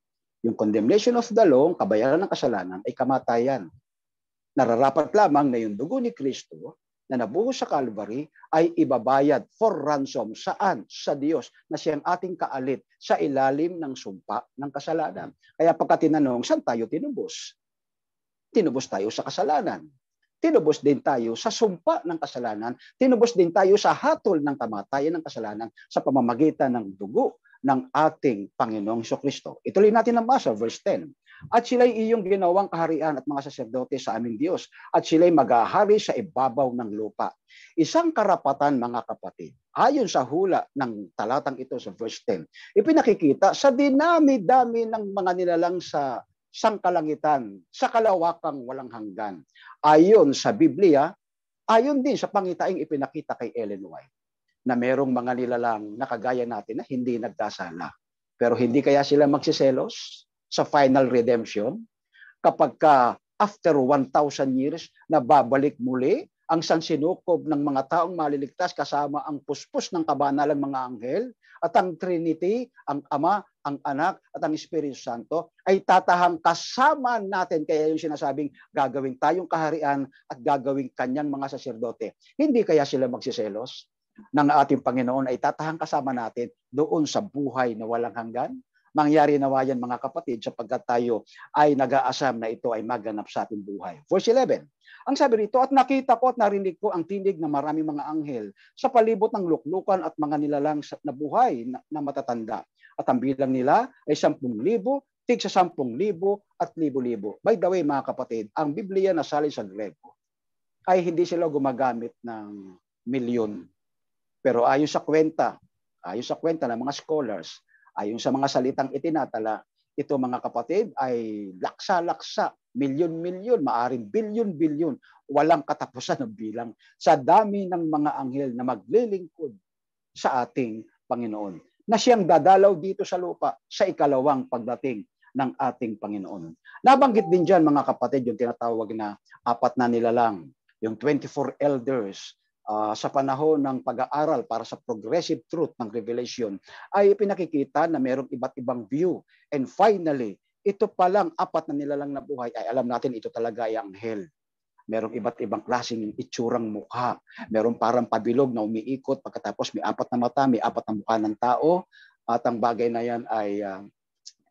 Yung condemnation of the law, kabayaran ng kasalanan, ay kamatayan. Nararapat lamang na yung dugo ni Kristo na nabuhos sa Calvary ay ibabayad for ransom. Saan? Sa Diyos na siyang ating kaalit sa ilalim ng sumpa ng kasalanan. Kaya pagka tinanong, saan tayo tinubos? Tinubos tayo sa kasalanan. Tinubos din tayo sa sumpa ng kasalanan. Tinubos din tayo sa hatol ng kamatayan ng kasalanan sa pamamagitan ng dugo ng ating Panginoong Jesucristo. Ituloy natin ang masa, verse 10. At sila'y iyong ginawang kaharian at mga saserdote sa aming Diyos, at sila'y mag-ahari sa ibabaw ng lupa. Isang karapatan, mga kapatid, ayon sa hula ng talatang ito sa verse 10, ipinakikita sa dinami-dami ng mga nilalang sa sangkalangitan, sa kalawakang walang hanggan. Ayon sa Biblia, ayon din sa pangitaing ipinakita kay Ellen White, na merong mga nilalang na kagaya natin na hindi nagkasala. Pero hindi kaya sila magsiselos sa final redemption kapag after 1,000 years na babalik muli ang sansinukob ng mga taong maliligtas kasama ang puspos ng kabanalang mga anghel at ang Trinity, ang Ama, ang Anak at ang Espiritu Santo ay tatahang kasama natin. Kaya yung sinasabing gagawin tayong kaharian at gagawin kanyang mga saserdote. Hindi kaya sila magsiselos ng ating Panginoon ay tatahang kasama natin doon sa buhay na walang hanggan? Mangyari nawa yan, mga kapatid, sapagkat tayo ay nag-aasam na ito ay maganap sa ating buhay. Verse 11, ang sabi rito, at nakita ko at narinig ko ang tinig ng maraming mga anghel sa palibot ng luklukan at mga nilalang na buhay na matatanda. At ang bilang nila ay 10,000, tig sa 10,000 at libo-libo. By the way, mga kapatid, ang Biblia na salin sa Grego ay hindi sila gumagamit ng milyon. Pero ayon sa kwenta ng mga scholars, ayon sa mga salitang itinatala, ito, mga kapatid, ay laksa-laksa, milyon-milyon, maaring bilyon-bilyon, walang katapusan ng bilang sa dami ng mga anghel na maglilingkod sa ating Panginoon, na siyang dadalaw dito sa lupa sa ikalawang pagdating ng ating Panginoon. Nabanggit din dyan, mga kapatid, yung tinatawag na 4 na nilalang, yung 24 elders, sa panahon ng pag-aaral para sa progressive truth ng Revelation, ay pinakikita na mayroong iba't ibang view. And finally, ito palang 4 na nilalang na buhay, ay alam natin ito talaga ay anghel. Merong iba't ibang klaseng itsurang mukha. Merong parang pabilog na umiikot, pagkatapos may 4 na mata, may 4 na mukha ng tao. At ang bagay na yan ay,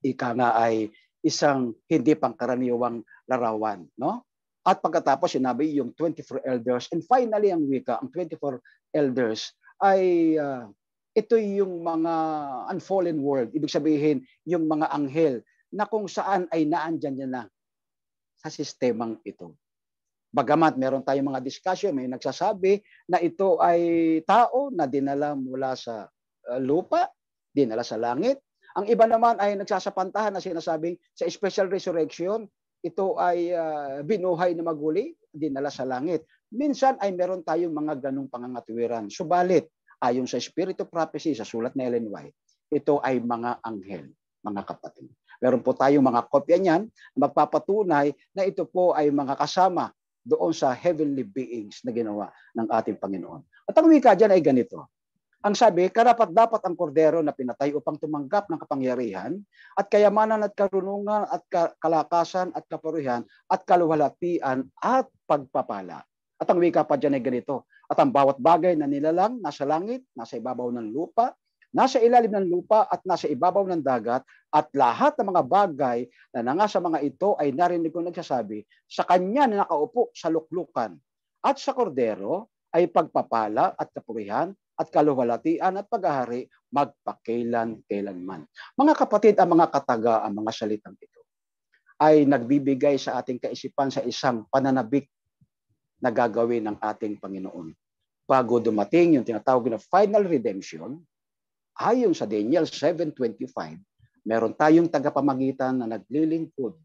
ay isang hindi pangkaraniwang larawan, no? At pagkatapos sinabi yung 24 elders, and finally ang wika, ang 24 elders ay ito yung mga unfallen world. Ibig sabihin yung mga anghel na kung saan ay naandyan na sa sistemang ito. Bagamat meron tayong mga discussion, may nagsasabi na ito ay tao na dinala mula sa lupa, dinala sa langit. Ang iba naman ay nagsasapantahan na sinasabing sa special resurrection, ito ay binuhay na maguli, dinala sa langit. Minsan ay meron tayong mga ganong pangangatuwiran. Subalit, ayon sa Spirit of Prophecy, sa sulat ni Ellen White, ito ay mga anghel, mga kapatid. Meron po tayong mga kopya niyan na magpapatunay na ito po ay mga kasama doon sa heavenly beings na ginawa ng ating Panginoon. At ang wika dyan ay ganito. Ang sabi, karapat-dapat ang kordero na pinatay upang tumanggap ng kapangyarihan at kayamanan at karunungan at kalakasan at kapurihan at kaluwalhatian at pagpapala. At ang wika pa dyan ay ganito. At ang bawat bagay na nilalang nasa langit, nasa ibabaw ng lupa, nasa ilalim ng lupa at nasa ibabaw ng dagat at lahat ng mga bagay na nangasa mga ito ay narinig ko nagsasabi, sa kanya na nakaupo sa luklukan at sa kordero ay pagpapala at kapurihan at kaluwalhatian at paghahari magpakailan-kailanman. Mga kapatid, ang mga kataga, ang mga salitang ito ay nagbibigay sa ating kaisipan sa isang pananabik na gagawin ng ating Panginoon. Bago dumating yung tinatawag na final redemption, ayon sa Daniel 7:25, meron tayong tagapamagitan na naglilingkod.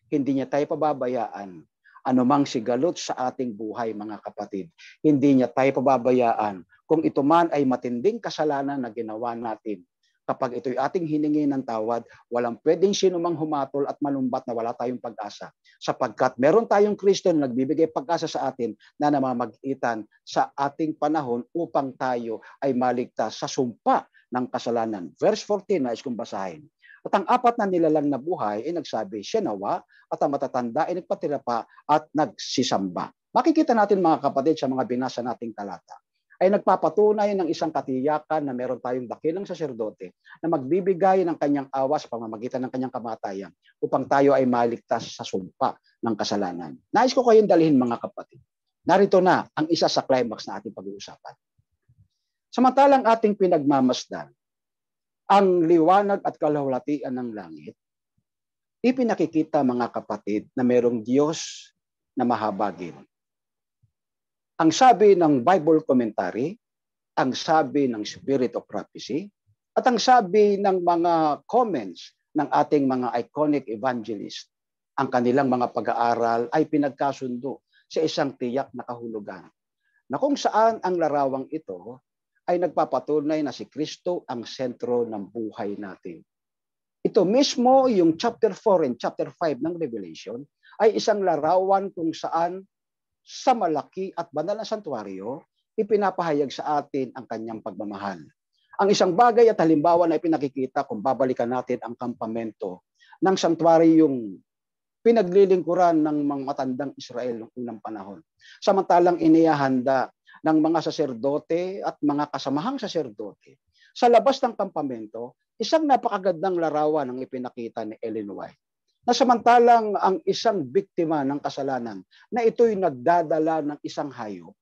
Hindi niya tayo pababayaan. Anumang sigalot sa ating buhay, mga kapatid, hindi niya tayo pababayaan kung ito man ay matinding kasalanan na ginawa natin. Kapag ito'y ating hiningi ng tawad, walang pwedeng sinumang humatol at malumbat na wala tayong pag-asa. Sapagkat meron tayong Kristo na nagbibigay pag-asa sa atin na namamagitan sa ating panahon upang tayo ay maligtas sa sumpa ng kasalanan. Verse 14, nais kong basahin. At ang apat na nilalang na buhay ay nagsabi, siya nawa, at ang matatanda ay nagpatira pa at nagsisamba. Makikita natin mga kapatid sa mga binasa nating talata, ay nagpapatunay ng isang katiyakan na meron tayong dakilang saserdote na magbibigay ng kanyang awa sa pamamagitan ng kanyang kamatayan upang tayo ay maligtas sa sumpa ng kasalanan. Nais ko kayong dalhin mga kapatid. Narito na ang isa sa climax na ating pag-uusapan. Samantalang ating pinagmamasdan ang liwanag at kalawalatian ng langit, ipinakikita mga kapatid na merong Diyos na mahabagin. Ang sabi ng Bible commentary, ang sabi ng Spirit of Prophecy, at ang sabi ng mga comments ng ating mga iconic evangelist, ang kanilang mga pag-aaral ay pinagkasundo sa isang tiyak na kahulugan, na kung saan ang larawang ito ay nagpapatunay na si Kristo ang sentro ng buhay natin. Ito mismo, yung chapter 4 and chapter 5 ng Revelation, ay isang larawan kung saan sa malaki at banal na santuario, ipinapahayag sa atin ang kanyang pagmamahal. Ang isang bagay at halimbawa na ipinakikita kung babalikan natin ang kampamento ng santuaryong pinaglilingkuran ng mga matandang Israel noong unang panahon. Samantalang inihahanda ng mga saserdote at mga kasamahang saserdote sa labas ng kampamento, isang napakagandang larawan ang ipinakita ni Ellen White. Na samantalang ang isang biktima ng kasalanan na ito'y nagdadala ng isang hayop,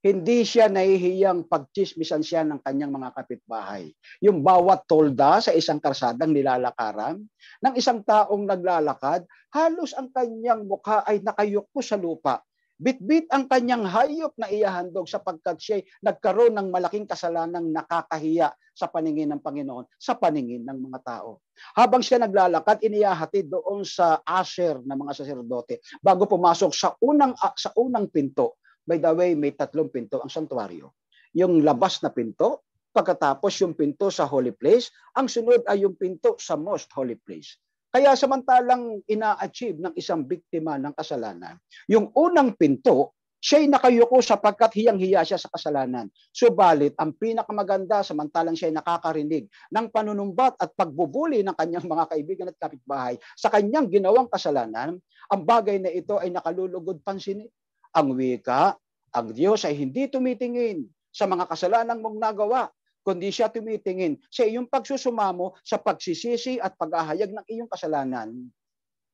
hindi siya nahihiyang pagchismisan siya ng kanyang mga kapitbahay. Yung bawat tolda sa isang karsadang nilalakaran ng isang taong naglalakad, halos ang kanyang mukha ay nakayuko sa lupa. Bitbit ang kanyang hayop na iyahandog sapagkat siya nagkaroon ng malaking kasalanang nakakahiya sa paningin ng Panginoon, sa paningin ng mga tao. Habang siya naglalakad, iniyahatid doon sa asher ng mga saserdote bago pumasok sa unang pinto. By the way, may 3 pinto ang santuario. Yung labas na pinto, pagkatapos yung pinto sa holy place, ang sunod ay yung pinto sa most holy place. Kaya samantalang ina-achieve ng isang biktima ng kasalanan, yung unang pinto, siya'y nakayuko sapagkat hiyang-hiya siya sa kasalanan. Subalit, ang pinakamaganda samantalang siya'y nakakarinig ng panunumbat at pagbubuli ng kanyang mga kaibigan at kapitbahay sa kanyang ginawang kasalanan, ang bagay na ito ay nakalulugod pansinin. Ang wika, ang Diyos ay hindi tumitingin sa mga kasalanang mong nagawa, kundi siya tumitingin sa iyong pagsusumamo sa pagsisisi at pag-ahayag ng iyong kasalanan.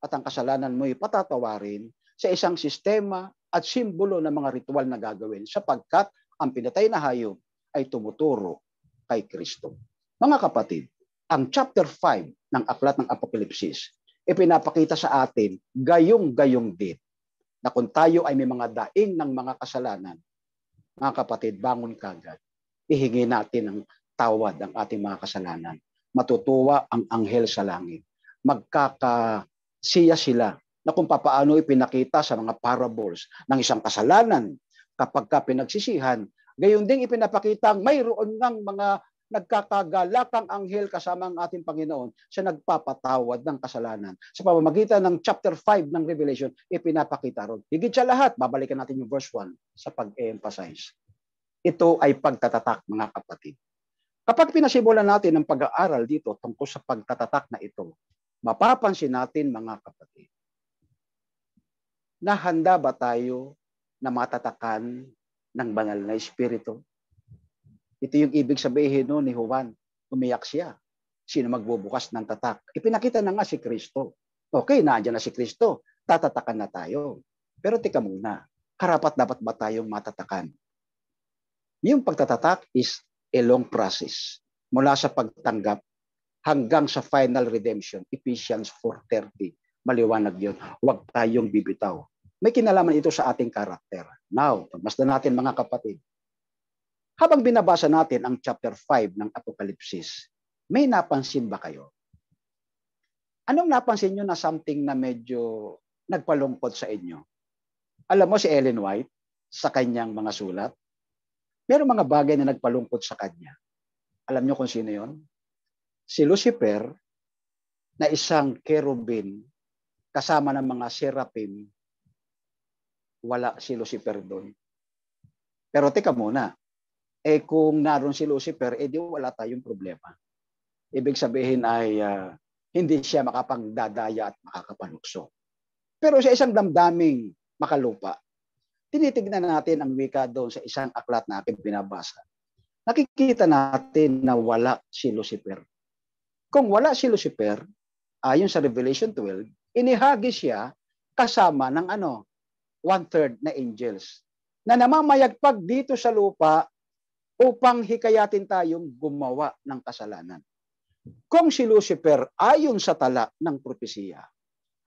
At ang kasalanan mo'y patatawarin sa isang sistema at simbolo ng mga ritual na gagawin sapagkat ang pinatay na hayop ay tumuturo kay Kristo. Mga kapatid, ang chapter 5 ng Aklat ng Apokalipsis ipinapakita sa atin gayong-gayong din na kung tayo ay may mga daing ng mga kasalanan, mga kapatid, bangon kagad. Ihingi natin ang tawad ang ating mga kasalanan. Matutuwa ang anghel sa langit. Magkakasiya sila na kung papaano ipinakita sa mga parables ng isang kasalanan kapag ka pinagsisihan. Gayon din ipinapakita mayroon ng mga nagkakagalakang anghel kasama ang ating Panginoon sa nagpapatawad ng kasalanan. Sa pamamagitan ng chapter 5 ng Revelation, ipinapakita ron. Higit sa lahat, babalikan natin yung verse 1 sa pag-emphasize. Ito ay pagtatatak, mga kapatid. Kapag pinasimulan natin ang pag-aaral dito tungkol sa pagtatatak na ito, mapapansin natin, mga kapatid, na handa ba tayo na matatakan ng banal na Espiritu? Ito yung ibig sabihin no, ni Juan. Umiyak siya. Sino magbubukas ng tatak? Ipinakita na nga si Kristo. Okay, nandiyan na si Kristo. Tatatakan na tayo. Pero tika muna, karapat dapat ba tayong matatakan? Yung pagtatatak is a long process. Mula sa pagtanggap hanggang sa final redemption. Ephesians 4:30. Maliwanag yun. Huwag tayong bibitaw. May kinalaman ito sa ating karakter. Now, pagmasdan natin mga kapatid. Habang binabasa natin ang chapter 5 ng Apokalipsis, may napansin ba kayo? Anong napansin nyo na something na medyo nagpalungkot sa inyo? Alam mo si Ellen White sa kanyang mga sulat, mayroong mga bagay na nagpalungkot sa kanya. Alam nyo kung sino yon? Si Lucifer na isang cherubim kasama ng mga seraphim, wala si Lucifer doon. Pero teka muna, kung naroon si Lucifer, di wala tayong problema. Ibig sabihin ay Hindi siya makapagdadaya at makakapanukso. Pero sa isang damdaming makalupa, tinitignan natin ang wika doon sa isang aklat na aking binabasa. Nakikita natin na wala si Lucifer. Kung wala si Lucifer, ayon sa Revelation 12, inihagi siya kasama ng 1/3 na angels na namamayagpag dito sa lupa upang hikayatin tayong gumawa ng kasalanan. Kung si Lucifer ayon sa tala ng propesiya,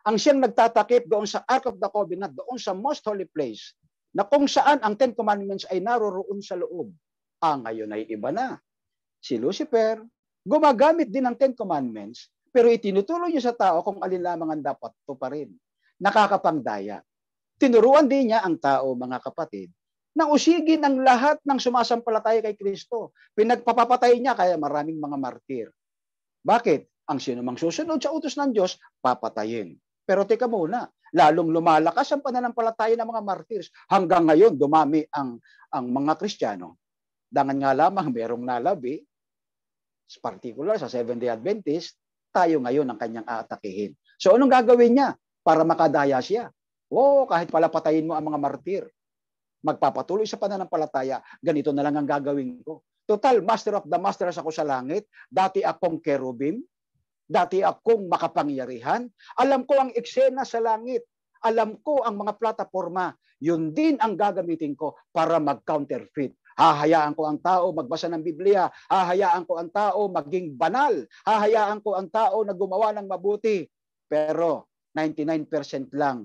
ang siyang nagtatakip doon sa Ark of the Covenant, doon sa most holy place, na kung saan ang Ten Commandments ay naroroon sa loob, ngayon ay iba na. Si Lucifer, gumagamit din ng Ten Commandments, pero itinutuloy niya sa tao kung alin lamang ang dapat tuparin. Nakakapangdaya. Tinuruan din niya ang tao, mga kapatid, na usigin ang lahat ng sumasampalataya kay Kristo. Pinagpapapatay niya kaya maraming mga martir. Bakit? Ang sinumang susunod sa utos ng Diyos, papatayin. Pero teka muna, lalong lumalakas ang pananampalataya ng mga martyrs. Hanggang ngayon, dumami ang mga Kristiyano. Dangan nga lamang, merong nalabi, particular sa Seventh-day Adventist, tayo ngayon ang kanyang aatakihin. So anong gagawin niya para makadaya siya? Kahit pala patayin mo ang mga martir, magpapatuloy sa pananampalataya, ganito na lang ang gagawin ko. Total, master of the masters ako sa langit. Dati akong kerubim. Dati akong makapangyarihan. Alam ko ang eksena sa langit. Alam ko ang mga plataforma. Yun din ang gagamitin ko para mag-counterfeit. Hahayaan ko ang tao magbasa ng Biblia. Hahayaan ko ang tao maging banal. Hahayaan ko ang tao na gumawa ng mabuti. Pero 99% lang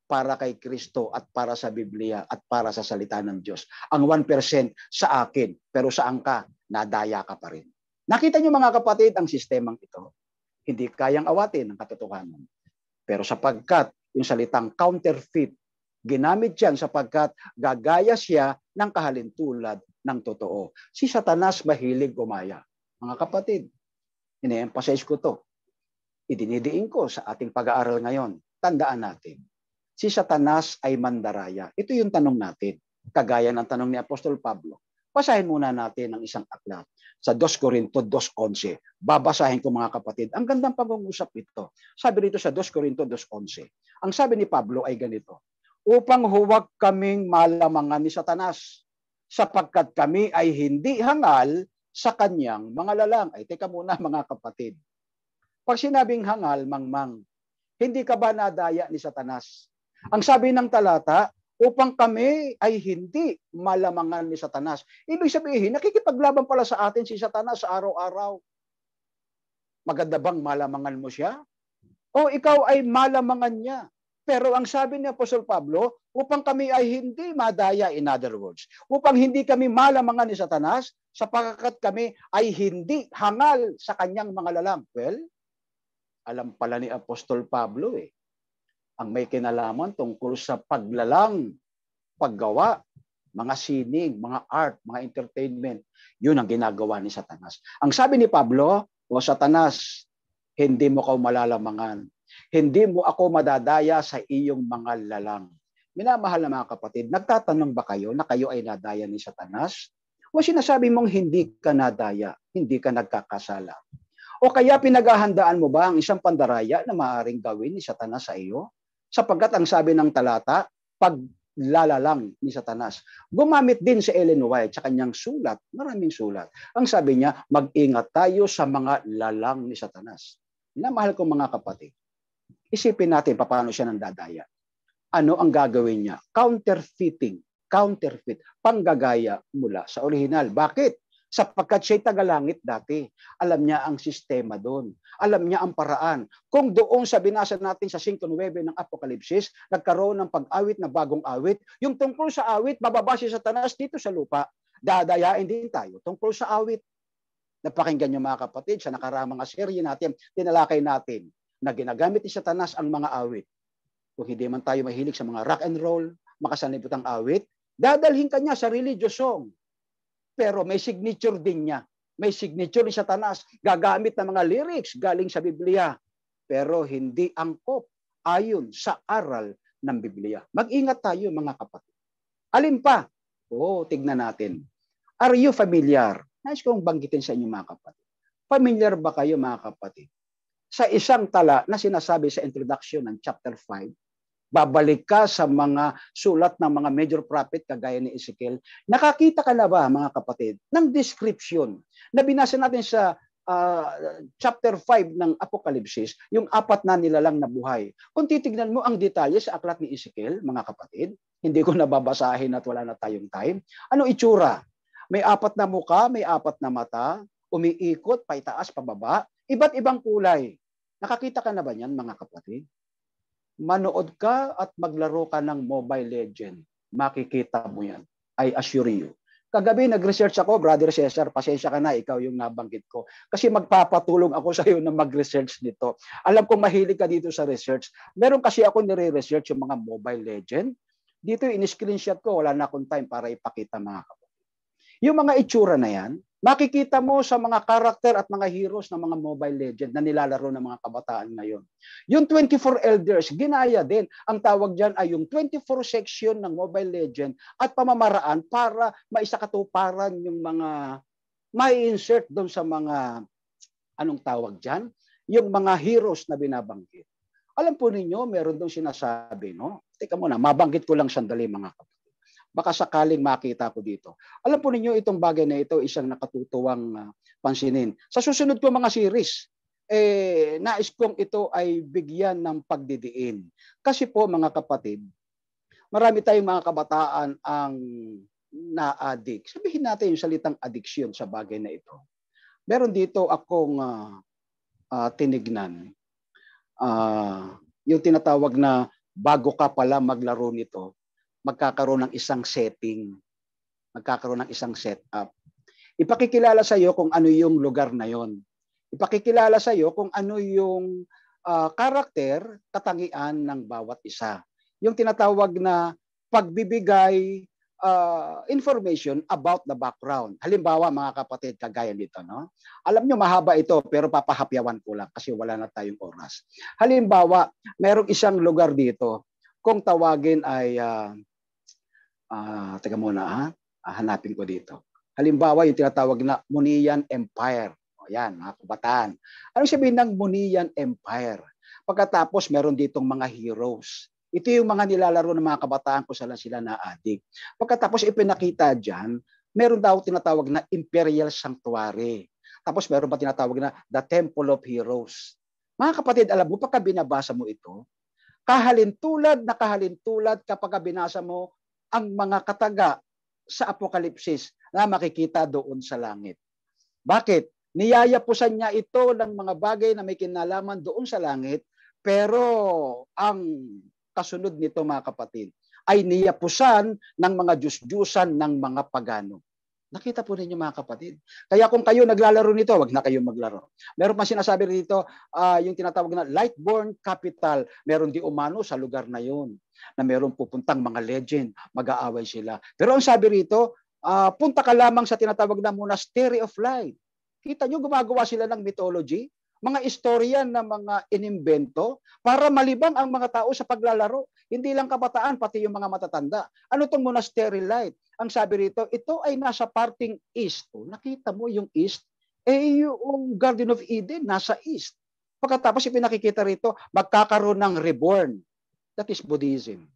para kay Kristo at para sa Biblia at para sa salita ng Diyos. Ang 1% sa akin, pero saan ka? Nadaya ka pa rin. Nakita niyo mga kapatid ang sistemang ito. Hindi kayang awatin ng katotohanan. Pero sapagkat yung salitang counterfeit, ginamit yan sapagkat gagaya siya ng kahalintulad ng totoo. Si Satanas mahilig gumaya. Mga kapatid, ine-emphasize ko to. Idinidiin ko sa ating pag-aaral ngayon. Tandaan natin. Si Satanas ay mandaraya. Ito yung tanong natin. Kagaya ng tanong ni Apostol Pablo. Basahin muna natin ang isang aklat sa 2 Corinto 2:11. Babasahin ko mga kapatid. Ang gandang pag-uusap ito. Sabi rito sa 2 Corinto 2:11. Ang sabi ni Pablo ay ganito. Upang huwag kaming malamangan ni Satanas, sapagkat kami ay hindi hangal sa kanyang mga lalang. Ay, teka muna mga kapatid. Pag sinabing hangal, mangmang, hindi ka ba nadaya ni Satanas? Ang sabi ng talata, upang kami ay hindi malamangan ni Satanas. Ibig sabihin, nakikipaglaban pala sa atin si Satanas sa araw-araw. Maganda bang malamangan mo siya? O ikaw ay malamangan niya? Pero ang sabi ni Apostol Pablo, upang kami ay hindi madaya, in other words, upang hindi kami malamangan ni Satanas, sapagkat kami ay hindi hangal sa kanyang mga lalang. Well, alam pala ni Apostol Pablo ang may kinalaman tungkol sa paglalang, paggawa, mga sining, mga art, mga entertainment. Yun ang ginagawa ni Satanas. Ang sabi ni Pablo, Satanas, hindi mo ako malalamangan. Hindi mo ako madadaya sa iyong mga lalang. Minamahal na mga kapatid, nagtatanong ba kayo na kayo ay nadaya ni Satanas? O sinasabi mong hindi ka nadaya, hindi ka nagkakasala? O kaya pinaghahandaan mo ba ang isang pandaraya na maaaring gawin ni Satanas sa iyo? Sapagkat ang sabi ng talata, paglalalang ni Satanas. Gumamit din si Ellen White sa kanyang sulat, maraming sulat. Ang sabi niya, mag-ingat tayo sa mga lalang ni Satanas. Minamahal ko mga kapatid, isipin natin paano siya nandadaya. Ano ang gagawin niya? Counterfeit, panggagaya mula sa orihinal. Bakit? Sapagkat siya'y tagalangit dati. Alam niya ang sistema doon. Alam niya ang paraan. Kung doon sa binasa natin sa 5:9 ng Apokalipsis, nagkaroon ng pag-awit na bagong awit, yung tungkol sa awit, bababa si Satanas dito sa lupa. Dadayain din tayo tungkol sa awit. Napakinggan niyo mga kapatid, sa nakaraang mga serye natin, tinalakay natin na ginagamit ni Satanas ang mga awit. Kung hindi man tayo mahilig sa mga rock and roll, makasanibutang awit, dadalhin kanya sa religious song. Pero may signature din niya. May signature ni Satanas. Gagamit ng mga lyrics galing sa Biblia. Pero hindi angkop ayon sa aral ng Biblia. Mag-ingat tayo mga kapatid. Alin pa? Tignan natin. Are you familiar? Nais kong banggitin sa inyo mga kapatid. Familiar ba kayo mga kapatid sa isang tala na sinasabi sa introduction ng chapter 5, babalik ka sa mga sulat ng mga major prophet kagaya ni Ezekiel. Nakakita ka na ba, mga kapatid, ng description na binasa natin sa chapter 5 ng Apokalipsis, yung 4 na nilalang na buhay. Kung titignan mo ang detalye sa aklat ni Ezekiel, mga kapatid, hindi ko nababasahin at wala na tayong time. Ano itsura? May 4 na muka, may 4 na mata, umiikot, paitaas, pababa, iba't ibang kulay. Nakakita ka na ba niyan, mga kapatid? Manood ka at maglaro ka ng Mobile Legend. Makikita mo yan. I assure you. Kagabi nag-research ako, Brother Cesar, pasensya ka na, ikaw yung nabanggit ko. Kasi magpapatulong ako sa iyo na mag-research nito. Alam kong mahilig ka dito sa research. Meron kasi ako nire-research yung mga Mobile Legend. Dito in-screenshot ko, wala na akong time para ipakita, mga kapatid. Yung mga itsura na yan, makikita mo sa mga karakter at mga heroes ng mga Mobile Legend na nilalaro ng mga kabataan ngayon. Yung 24 elders, ginaya din. Ang tawag dyan ay yung 24 section ng Mobile Legend at pamamaraan para maisakatuparan yung mga mai-insert doon sa mga, anong tawag dyan? Yung mga heroes na binabanggit. Alam po ninyo, meron doon sinasabi, no? Teka muna, mabanggit ko lang sandali, mga kapatid. Baka sakaling makita ko dito. Alam po ninyo, itong bagay na ito, isang nakatutuwang pansinin. Sa susunod ko mga series, nais kong ito ay bigyan ng pagdidiin. Kasi po, mga kapatid, marami tayong mga kabataan ang na-addict. Sabihin natin yung salitang addiction sa bagay na ito. Meron dito akong tinignan. Yung tinatawag na bago ka pala maglaro nito, magkakaroon ng isang setting, magkakaroon ng isang setup. Ipakikilala sa iyo kung ano yung lugar na yon. Ipakikilala sa iyo kung ano yung karakter, katangian ng bawat isa. Yung tinatawag na pagbibigay information about the background. Halimbawa, mga kapatid, kagaya nito, no? Alam nyo, mahaba ito, pero papahapyawan ko lang kasi wala na tayong oras. Halimbawa, merong isang lugar dito, kung tawagin ay teka muna, hanapin ko dito. Halimbawa, yung tinatawag na Munian Empire. O yan, mga kabataan. Anong sabihin ng Munian Empire? Pagkatapos, meron ditong mga heroes. Ito yung mga nilalaro ng mga kabataan kung sila na-addict. Pagkatapos, ipinakita dyan, meron daw tinatawag na Imperial Sanctuary. Tapos, meron pa tinatawag na The Temple of Heroes. Mga kapatid, alam mo, pagka binabasa mo ito, kahalintulad kapag binasa mo ang mga kataga sa Apokalipsis na makikita doon sa langit. Bakit? Niyayapusan niya ito ng mga bagay na may kinalaman doon sa langit, pero ang kasunod nito, mga kapatid, ay niyapusan ng mga Diyos-Diyusan ng mga pagano. Nakita po ninyo, mga kapatid. Kaya kung kayo naglalaro nito, wag na kayo maglaro. Meron pa sinasabi rito, yung tinatawag na Lightborn Capital. Meron di umano sa lugar na yun, na meron pupuntang mga legend, mag-aaway sila. Pero ang sabi rito, punta ka lamang sa tinatawag na Monastery of Light. Kita nyo, gumagawa sila ng mythology, mga istorya na mga inimbento para malibang ang mga tao sa paglalaro. Hindi lang kabataan, pati yung mga matatanda. Ano itong Monastery Light? Ang sabi rito, ito ay nasa parting east. Nakita mo yung east? Yung Garden of Eden, nasa east. Pagkatapos ipinakikita rito, magkakaroon ng reborn. That is Buddhism.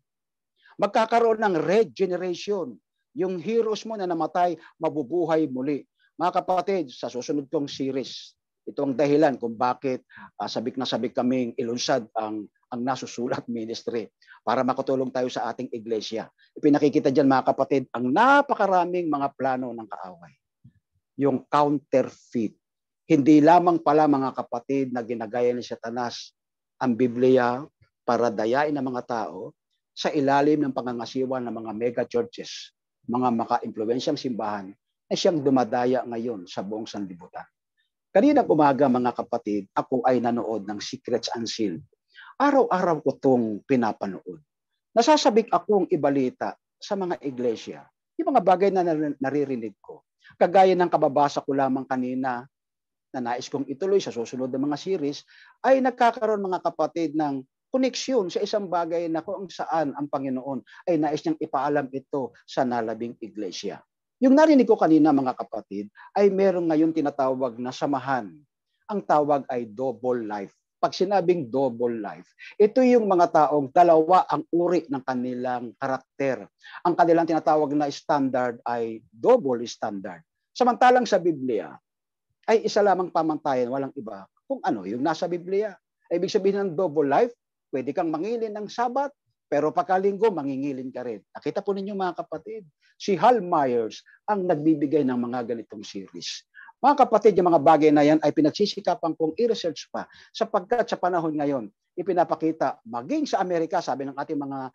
Magkakaroon ng regeneration. Yung heroes mo na namatay, mabubuhay muli. Mga kapatid, sa susunod kong series, ito ang dahilan kung bakit sabik na sabik kaming ilunsad ang nasusulat ministry para makatulong tayo sa ating iglesia. Ipinakikita dyan, mga kapatid, ang napakaraming mga plano ng kaaway. Yung counterfeit. Hindi lamang pala, mga kapatid, na ginagaya ni Satanas ang Biblia para dayain ng mga tao sa ilalim ng pangangasiwa ng mga mega churches, mga maka-impluwensyang simbahan na siyang dumadaya ngayon sa buong sanlibutan. Kaninang umaga, mga kapatid, ako ay nanood ng Secrets Unsealed. Araw-araw ko itong pinapanood. Nasasabik akong ibalita sa mga iglesia, yung mga bagay na naririnig ko. Kagaya ng kababasa ko lamang kanina, na nais kong ituloy sa susunod na mga series, ay nagkakaroon, mga kapatid, ng koneksyon sa isang bagay na kung saan ang Panginoon ay nais niyang ipaalam ito sa nalabing iglesia. Yung narinig ko kanina, mga kapatid, ay meron ngayon tinatawag na samahan. Ang tawag ay double life. pag sinabing double life, ito yung mga taong dalawa ang uri ng kanilang karakter. Ang kanilang tinatawag na standard ay double standard. Samantalang sa Biblia, ay isa lamang pamantayan, walang iba, kung ano yung nasa Biblia. Ibig sabihin ng double life, pwede kang mangilin ng Sabat, pero pagkalinggo, mangingilin ka rin. Nakita po ninyo mga kapatid, si Hal Myers ang nagbibigay ng mga ganitong series. Mga kapatid, yung mga bagay na yan ay pinagsisikapan kong i-research pa sapagkat sa panahon ngayon, ipinapakita maging sa Amerika, sabi ng ating mga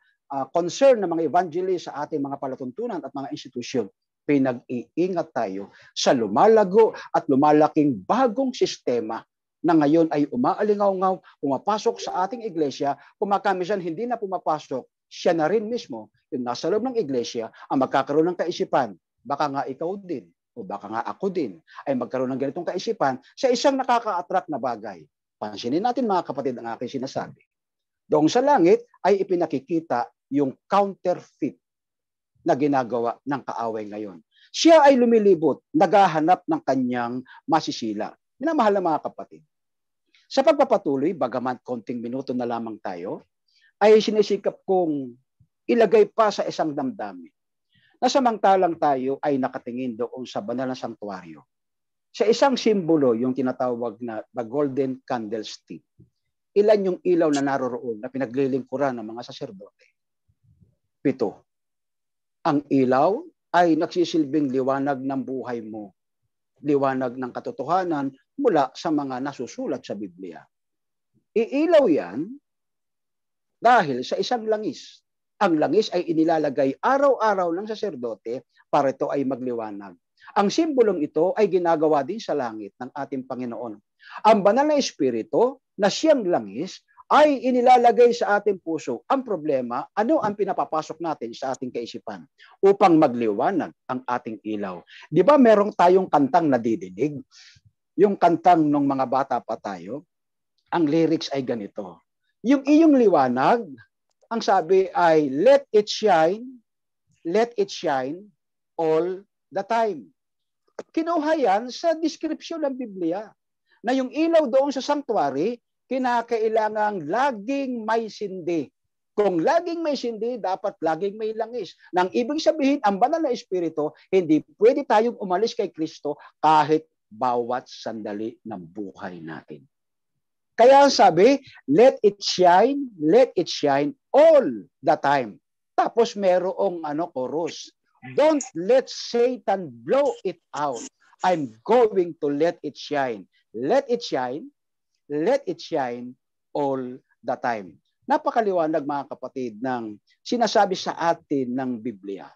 concern na mga evangelist sa ating mga palatuntunan at mga institusyon, pinag-iingat tayo sa lumalago at lumalaking bagong sistema na ngayon ay umaalingaw-ngaw, pumapasok sa ating iglesia, kumakamisan hindi na pumapasok, siya na rin mismo, yung nasa loob ng iglesia, ang magkakaroon ng kaisipan, baka nga ikaw din, o baka nga ako din, ay magkaroon ng ganitong kaisipan sa isang nakaka-attract na bagay. Pansinin natin mga kapatid ang aking sinasabi. Doon sa langit ay ipinakikita yung counterfeit na ginagawa ng kaaway ngayon. Siya ay lumilibot, naghahanap ng kanyang masisila. Minamahal na mga kapatid. Sa pagpapatuloy, bagaman konting minuto na lamang tayo, ay sinisikap kong ilagay pa sa isang damdamin na samantalang tayo ay nakatingin doon sa banal na sanktuaryo. Sa isang simbolo, yung tinatawag na the golden candlestick, ilan yung ilaw na naroroon na pinaglilingkuran ng mga saserdote? 7. Ang ilaw ay nagsisilbing liwanag ng buhay mo, liwanag ng katotohanan mula sa mga nasusulat sa Biblia. Iilaw yan dahil sa isang langis. Ang langis ay inilalagay araw-araw ng saserdote para ito ay magliwanag. Ang simbolong ito ay ginagawa din sa langit ng ating Panginoon. Ang banal na Espiritu na siyang langis ay inilalagay sa ating puso. Ang problema, ano ang pinapapasok natin sa ating kaisipan upang magliwanag ang ating ilaw? Di ba merong tayong kantang nadidinig? Yung kantang nung mga bata pa tayo, ang lyrics ay ganito. Yung iyong liwanag, ang sabi ay, let it shine all the time. Kinuha yan sa description ng Biblia, na yung ilaw doon sa sanctuary, kinakailangang laging may sindi. Kung laging may sindi, dapat laging may langis. Nang ibig sabihin, ang banal na Espiritu, hindi pwede tayong umalis kay Kristo kahit bawat sandali ng buhay natin. Kaya sabi, let it shine all the time. Tapos merong chorus. Don't let Satan blow it out. I'm going to let it shine. Let it shine all the time. Napakaliwanag mga kapatid ng sinasabi sa atin ng Biblia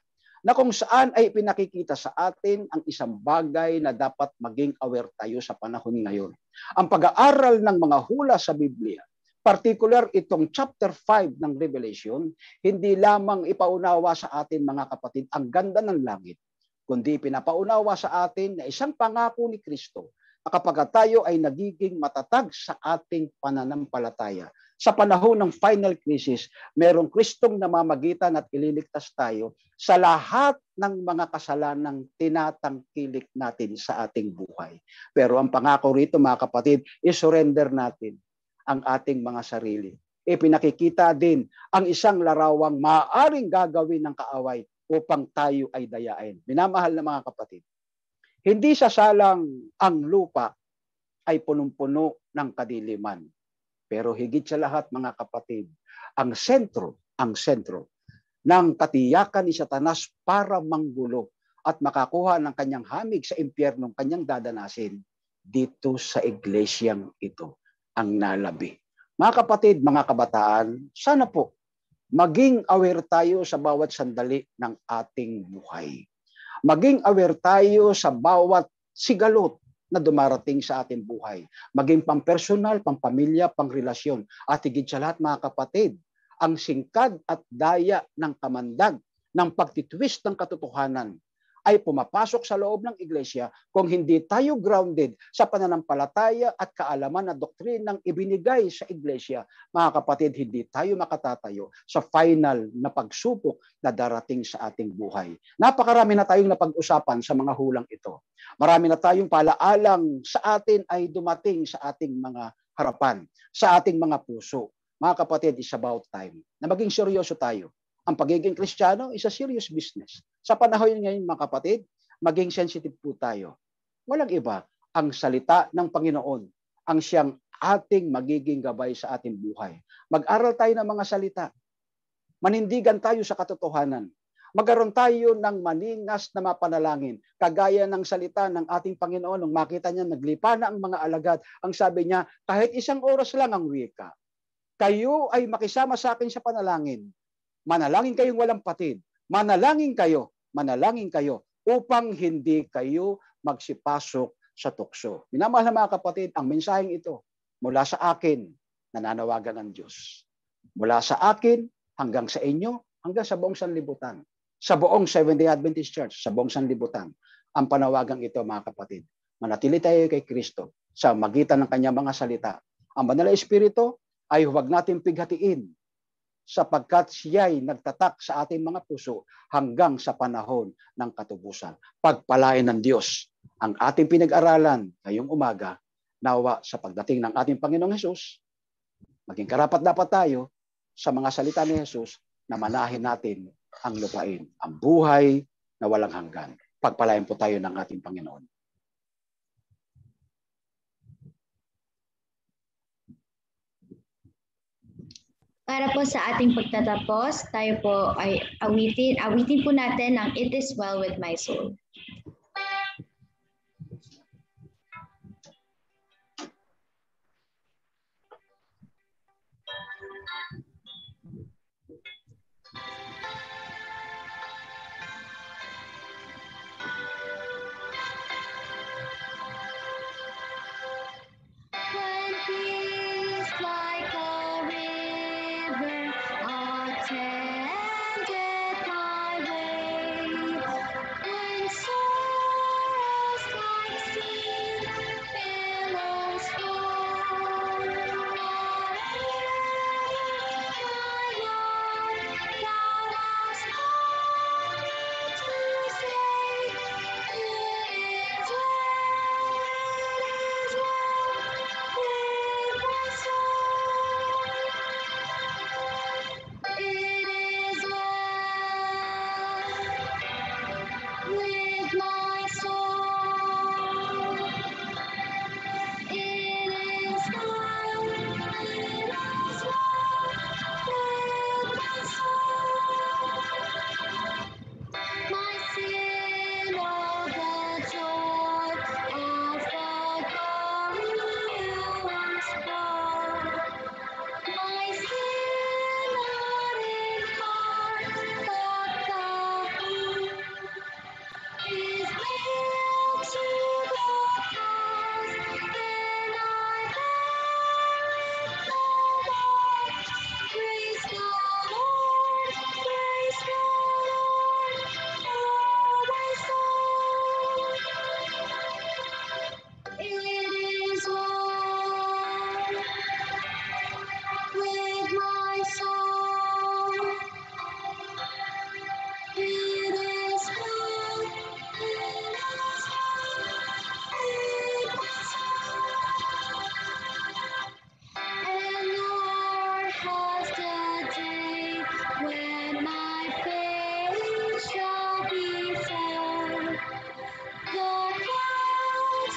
na kung saan ay pinakikita sa atin ang isang bagay na dapat maging aware tayo sa panahon ngayon. Ang pag-aaral ng mga hula sa Biblia, particular itong chapter 5 ng Revelation, hindi lamang ipaunawa sa atin mga kapatid ang ganda ng langit, kundi pinapaunawa sa atin na isang pangako ni Kristo na kapag tayo ay nagiging matatag sa ating pananampalataya. Sa panahon ng final crisis, merong Kristong namamagitan at ililigtas tayo sa lahat ng mga kasalanang tinatangkilik natin sa ating buhay. Pero ang pangako rito mga kapatid, i-surrender natin ang ating mga sarili. Pinakikita din ang isang larawang maaaring gagawin ng kaaway upang tayo ay dayain. Minamahal na mga kapatid, hindi sasalang ang lupa ay punong-puno ng kadiliman. Pero higit sa lahat mga kapatid, ang sentro ng katiyakan ni Satanas para manggulo at makakuha ng kanyang hamig sa impyernong kanyang dadanasin dito sa iglesyang ito ang nalabi. Mga kapatid, mga kabataan, sana po maging aware tayo sa bawat sandali ng ating buhay. Maging aware tayo sa bawat sigalot na dumarating sa ating buhay. Maging pampersonal, pampamilya, pangrelasyon. At higit sa lahat mga kapatid, ang singkad at daya ng kamandag, ng pagtitwist ng katotohanan ay pumapasok sa loob ng iglesia kung hindi tayo grounded sa pananampalataya at kaalaman na doktrinang ibinigay sa iglesia. Mga kapatid, hindi tayo makatatayo sa final na pagsubok na darating sa ating buhay. Napakarami na tayong napag-usapan sa mga hulang ito. Marami na tayong palaalang sa atin ay dumating sa ating mga harapan sa ating mga puso. Mga kapatid, it's about time na maging seryoso tayo. Ang pagiging Kristiyano is a serious business. Sa panahon ngayon, mga kapatid, maging sensitive po tayo. Walang iba, ang salita ng Panginoon ang siyang ating magiging gabay sa ating buhay. Mag-aral tayo ng mga salita. Manindigan tayo sa katotohanan. Magkaroon tayo ng maningas na mapanalangin. Kagaya ng salita ng ating Panginoon, nung makita niya, naglipa na ang mga alagad. Ang sabi niya, kahit 1 oras lang ang wika, kayo ay makisama sa akin sa panalangin. Manalangin kayong walang patid. Manalangin kayo upang hindi kayo magsipasok sa tukso. Minamahal na mga kapatid, ang mensaheng ito mula sa akin, nananawagan ng Diyos. Mula sa akin hanggang sa inyo, hanggang sa buong sanlibutan. Sa buong Seventh-day Adventist Church, sa buong sanlibutan. Ang panawagang ito, mga kapatid, manatili tayo kay Kristo sa magitan ng kanyang mga salita. Ang Banal na Espiritu ay huwag natin pighatiin sapagkat siya'y nagtatak sa ating mga puso hanggang sa panahon ng katubusan. Pagpalain ng Diyos ang ating pinag-aralan ngayong umaga, nawa sa pagdating ng ating Panginoong Hesus, maging karapat-dapat tayo sa mga salita ni Hesus na manahin natin ang lupain, ang buhay na walang hanggan. Pagpalain po tayo ng ating Panginoon. Para po sa ating pagtatapos, tayo po ay awitin po natin ang It Is Well With My Soul. When peace like a river attended my way, when sorrows like sea billows roll, thou hast called me to say, it is with my soul. It is well with my soul. My sin, oh, the joy of the glorious God. My sin, not in part, but the whole is nailed to the cross, and I bear it no more. Praise the Lord, oh my soul. It is well with my soul. It is well with my soul. And Lord has the day when my face shall be fair. The clouds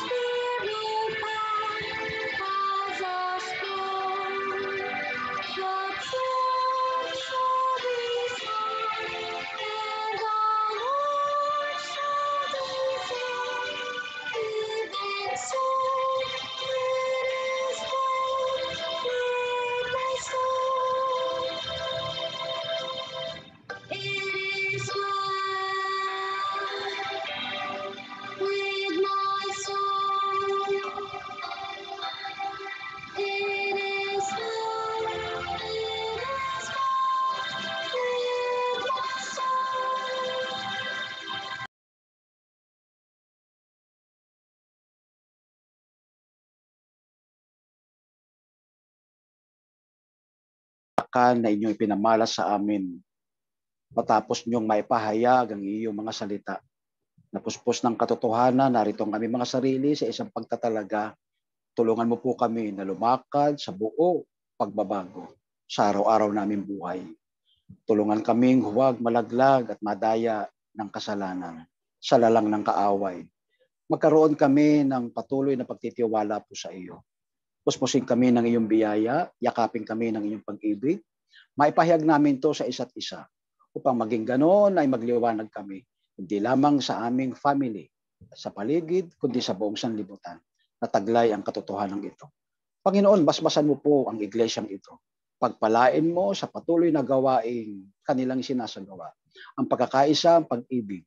will back as a storm. The truth shall be sung, and the Lord shall declare, even so, it is well with my soul. It is well with my soul. It is well, with my soul. Na inyong ipinamalas sa amin matapos niyong maipahayag ang iyong mga salita. Napuspos ng katotohanan, narito ang aming mga sarili sa isang pagtatalaga Tulungan mo po kami na lumakad sa buo pagbabago sa araw-araw naming buhay. Tulungan kaming huwag malaglag at madaya ng kasalanan sa lalang ng kaaway. Magkaroon kami ng patuloy na pagtitiwala po sa iyo. Puspusin kami ng iyong biyaya, yakapin kami ng iyong pag-ibig. Maipahayag namin to sa isa't isa upang maging ganoon ay magliwanag kami, hindi lamang sa aming family, sa paligid, kundi sa buong sanlibutan. Nataglay ang katotohanan ito. Panginoon, basbasan mo po ang iglesyang ito. Pagpalain mo sa patuloy na gawaing kanilang sinasagawa. Ang pagkakaisa, ang pag-ibig,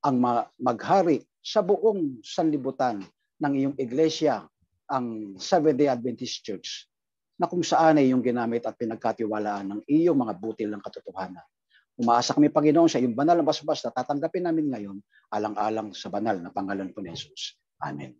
ang maghari sa buong sanlibutan ng iyong iglesia, ang Seventh-day Adventist Church, na kung saan ay iyong ginamit at pinagkatiwalaan ng iyong mga butil ng katotohanan. Umaasa kami, Panginoon, sa iyong banal na basbas na tatanggapin namin ngayon, alang-alang sa banal na pangalan po ni Jesus. Amen.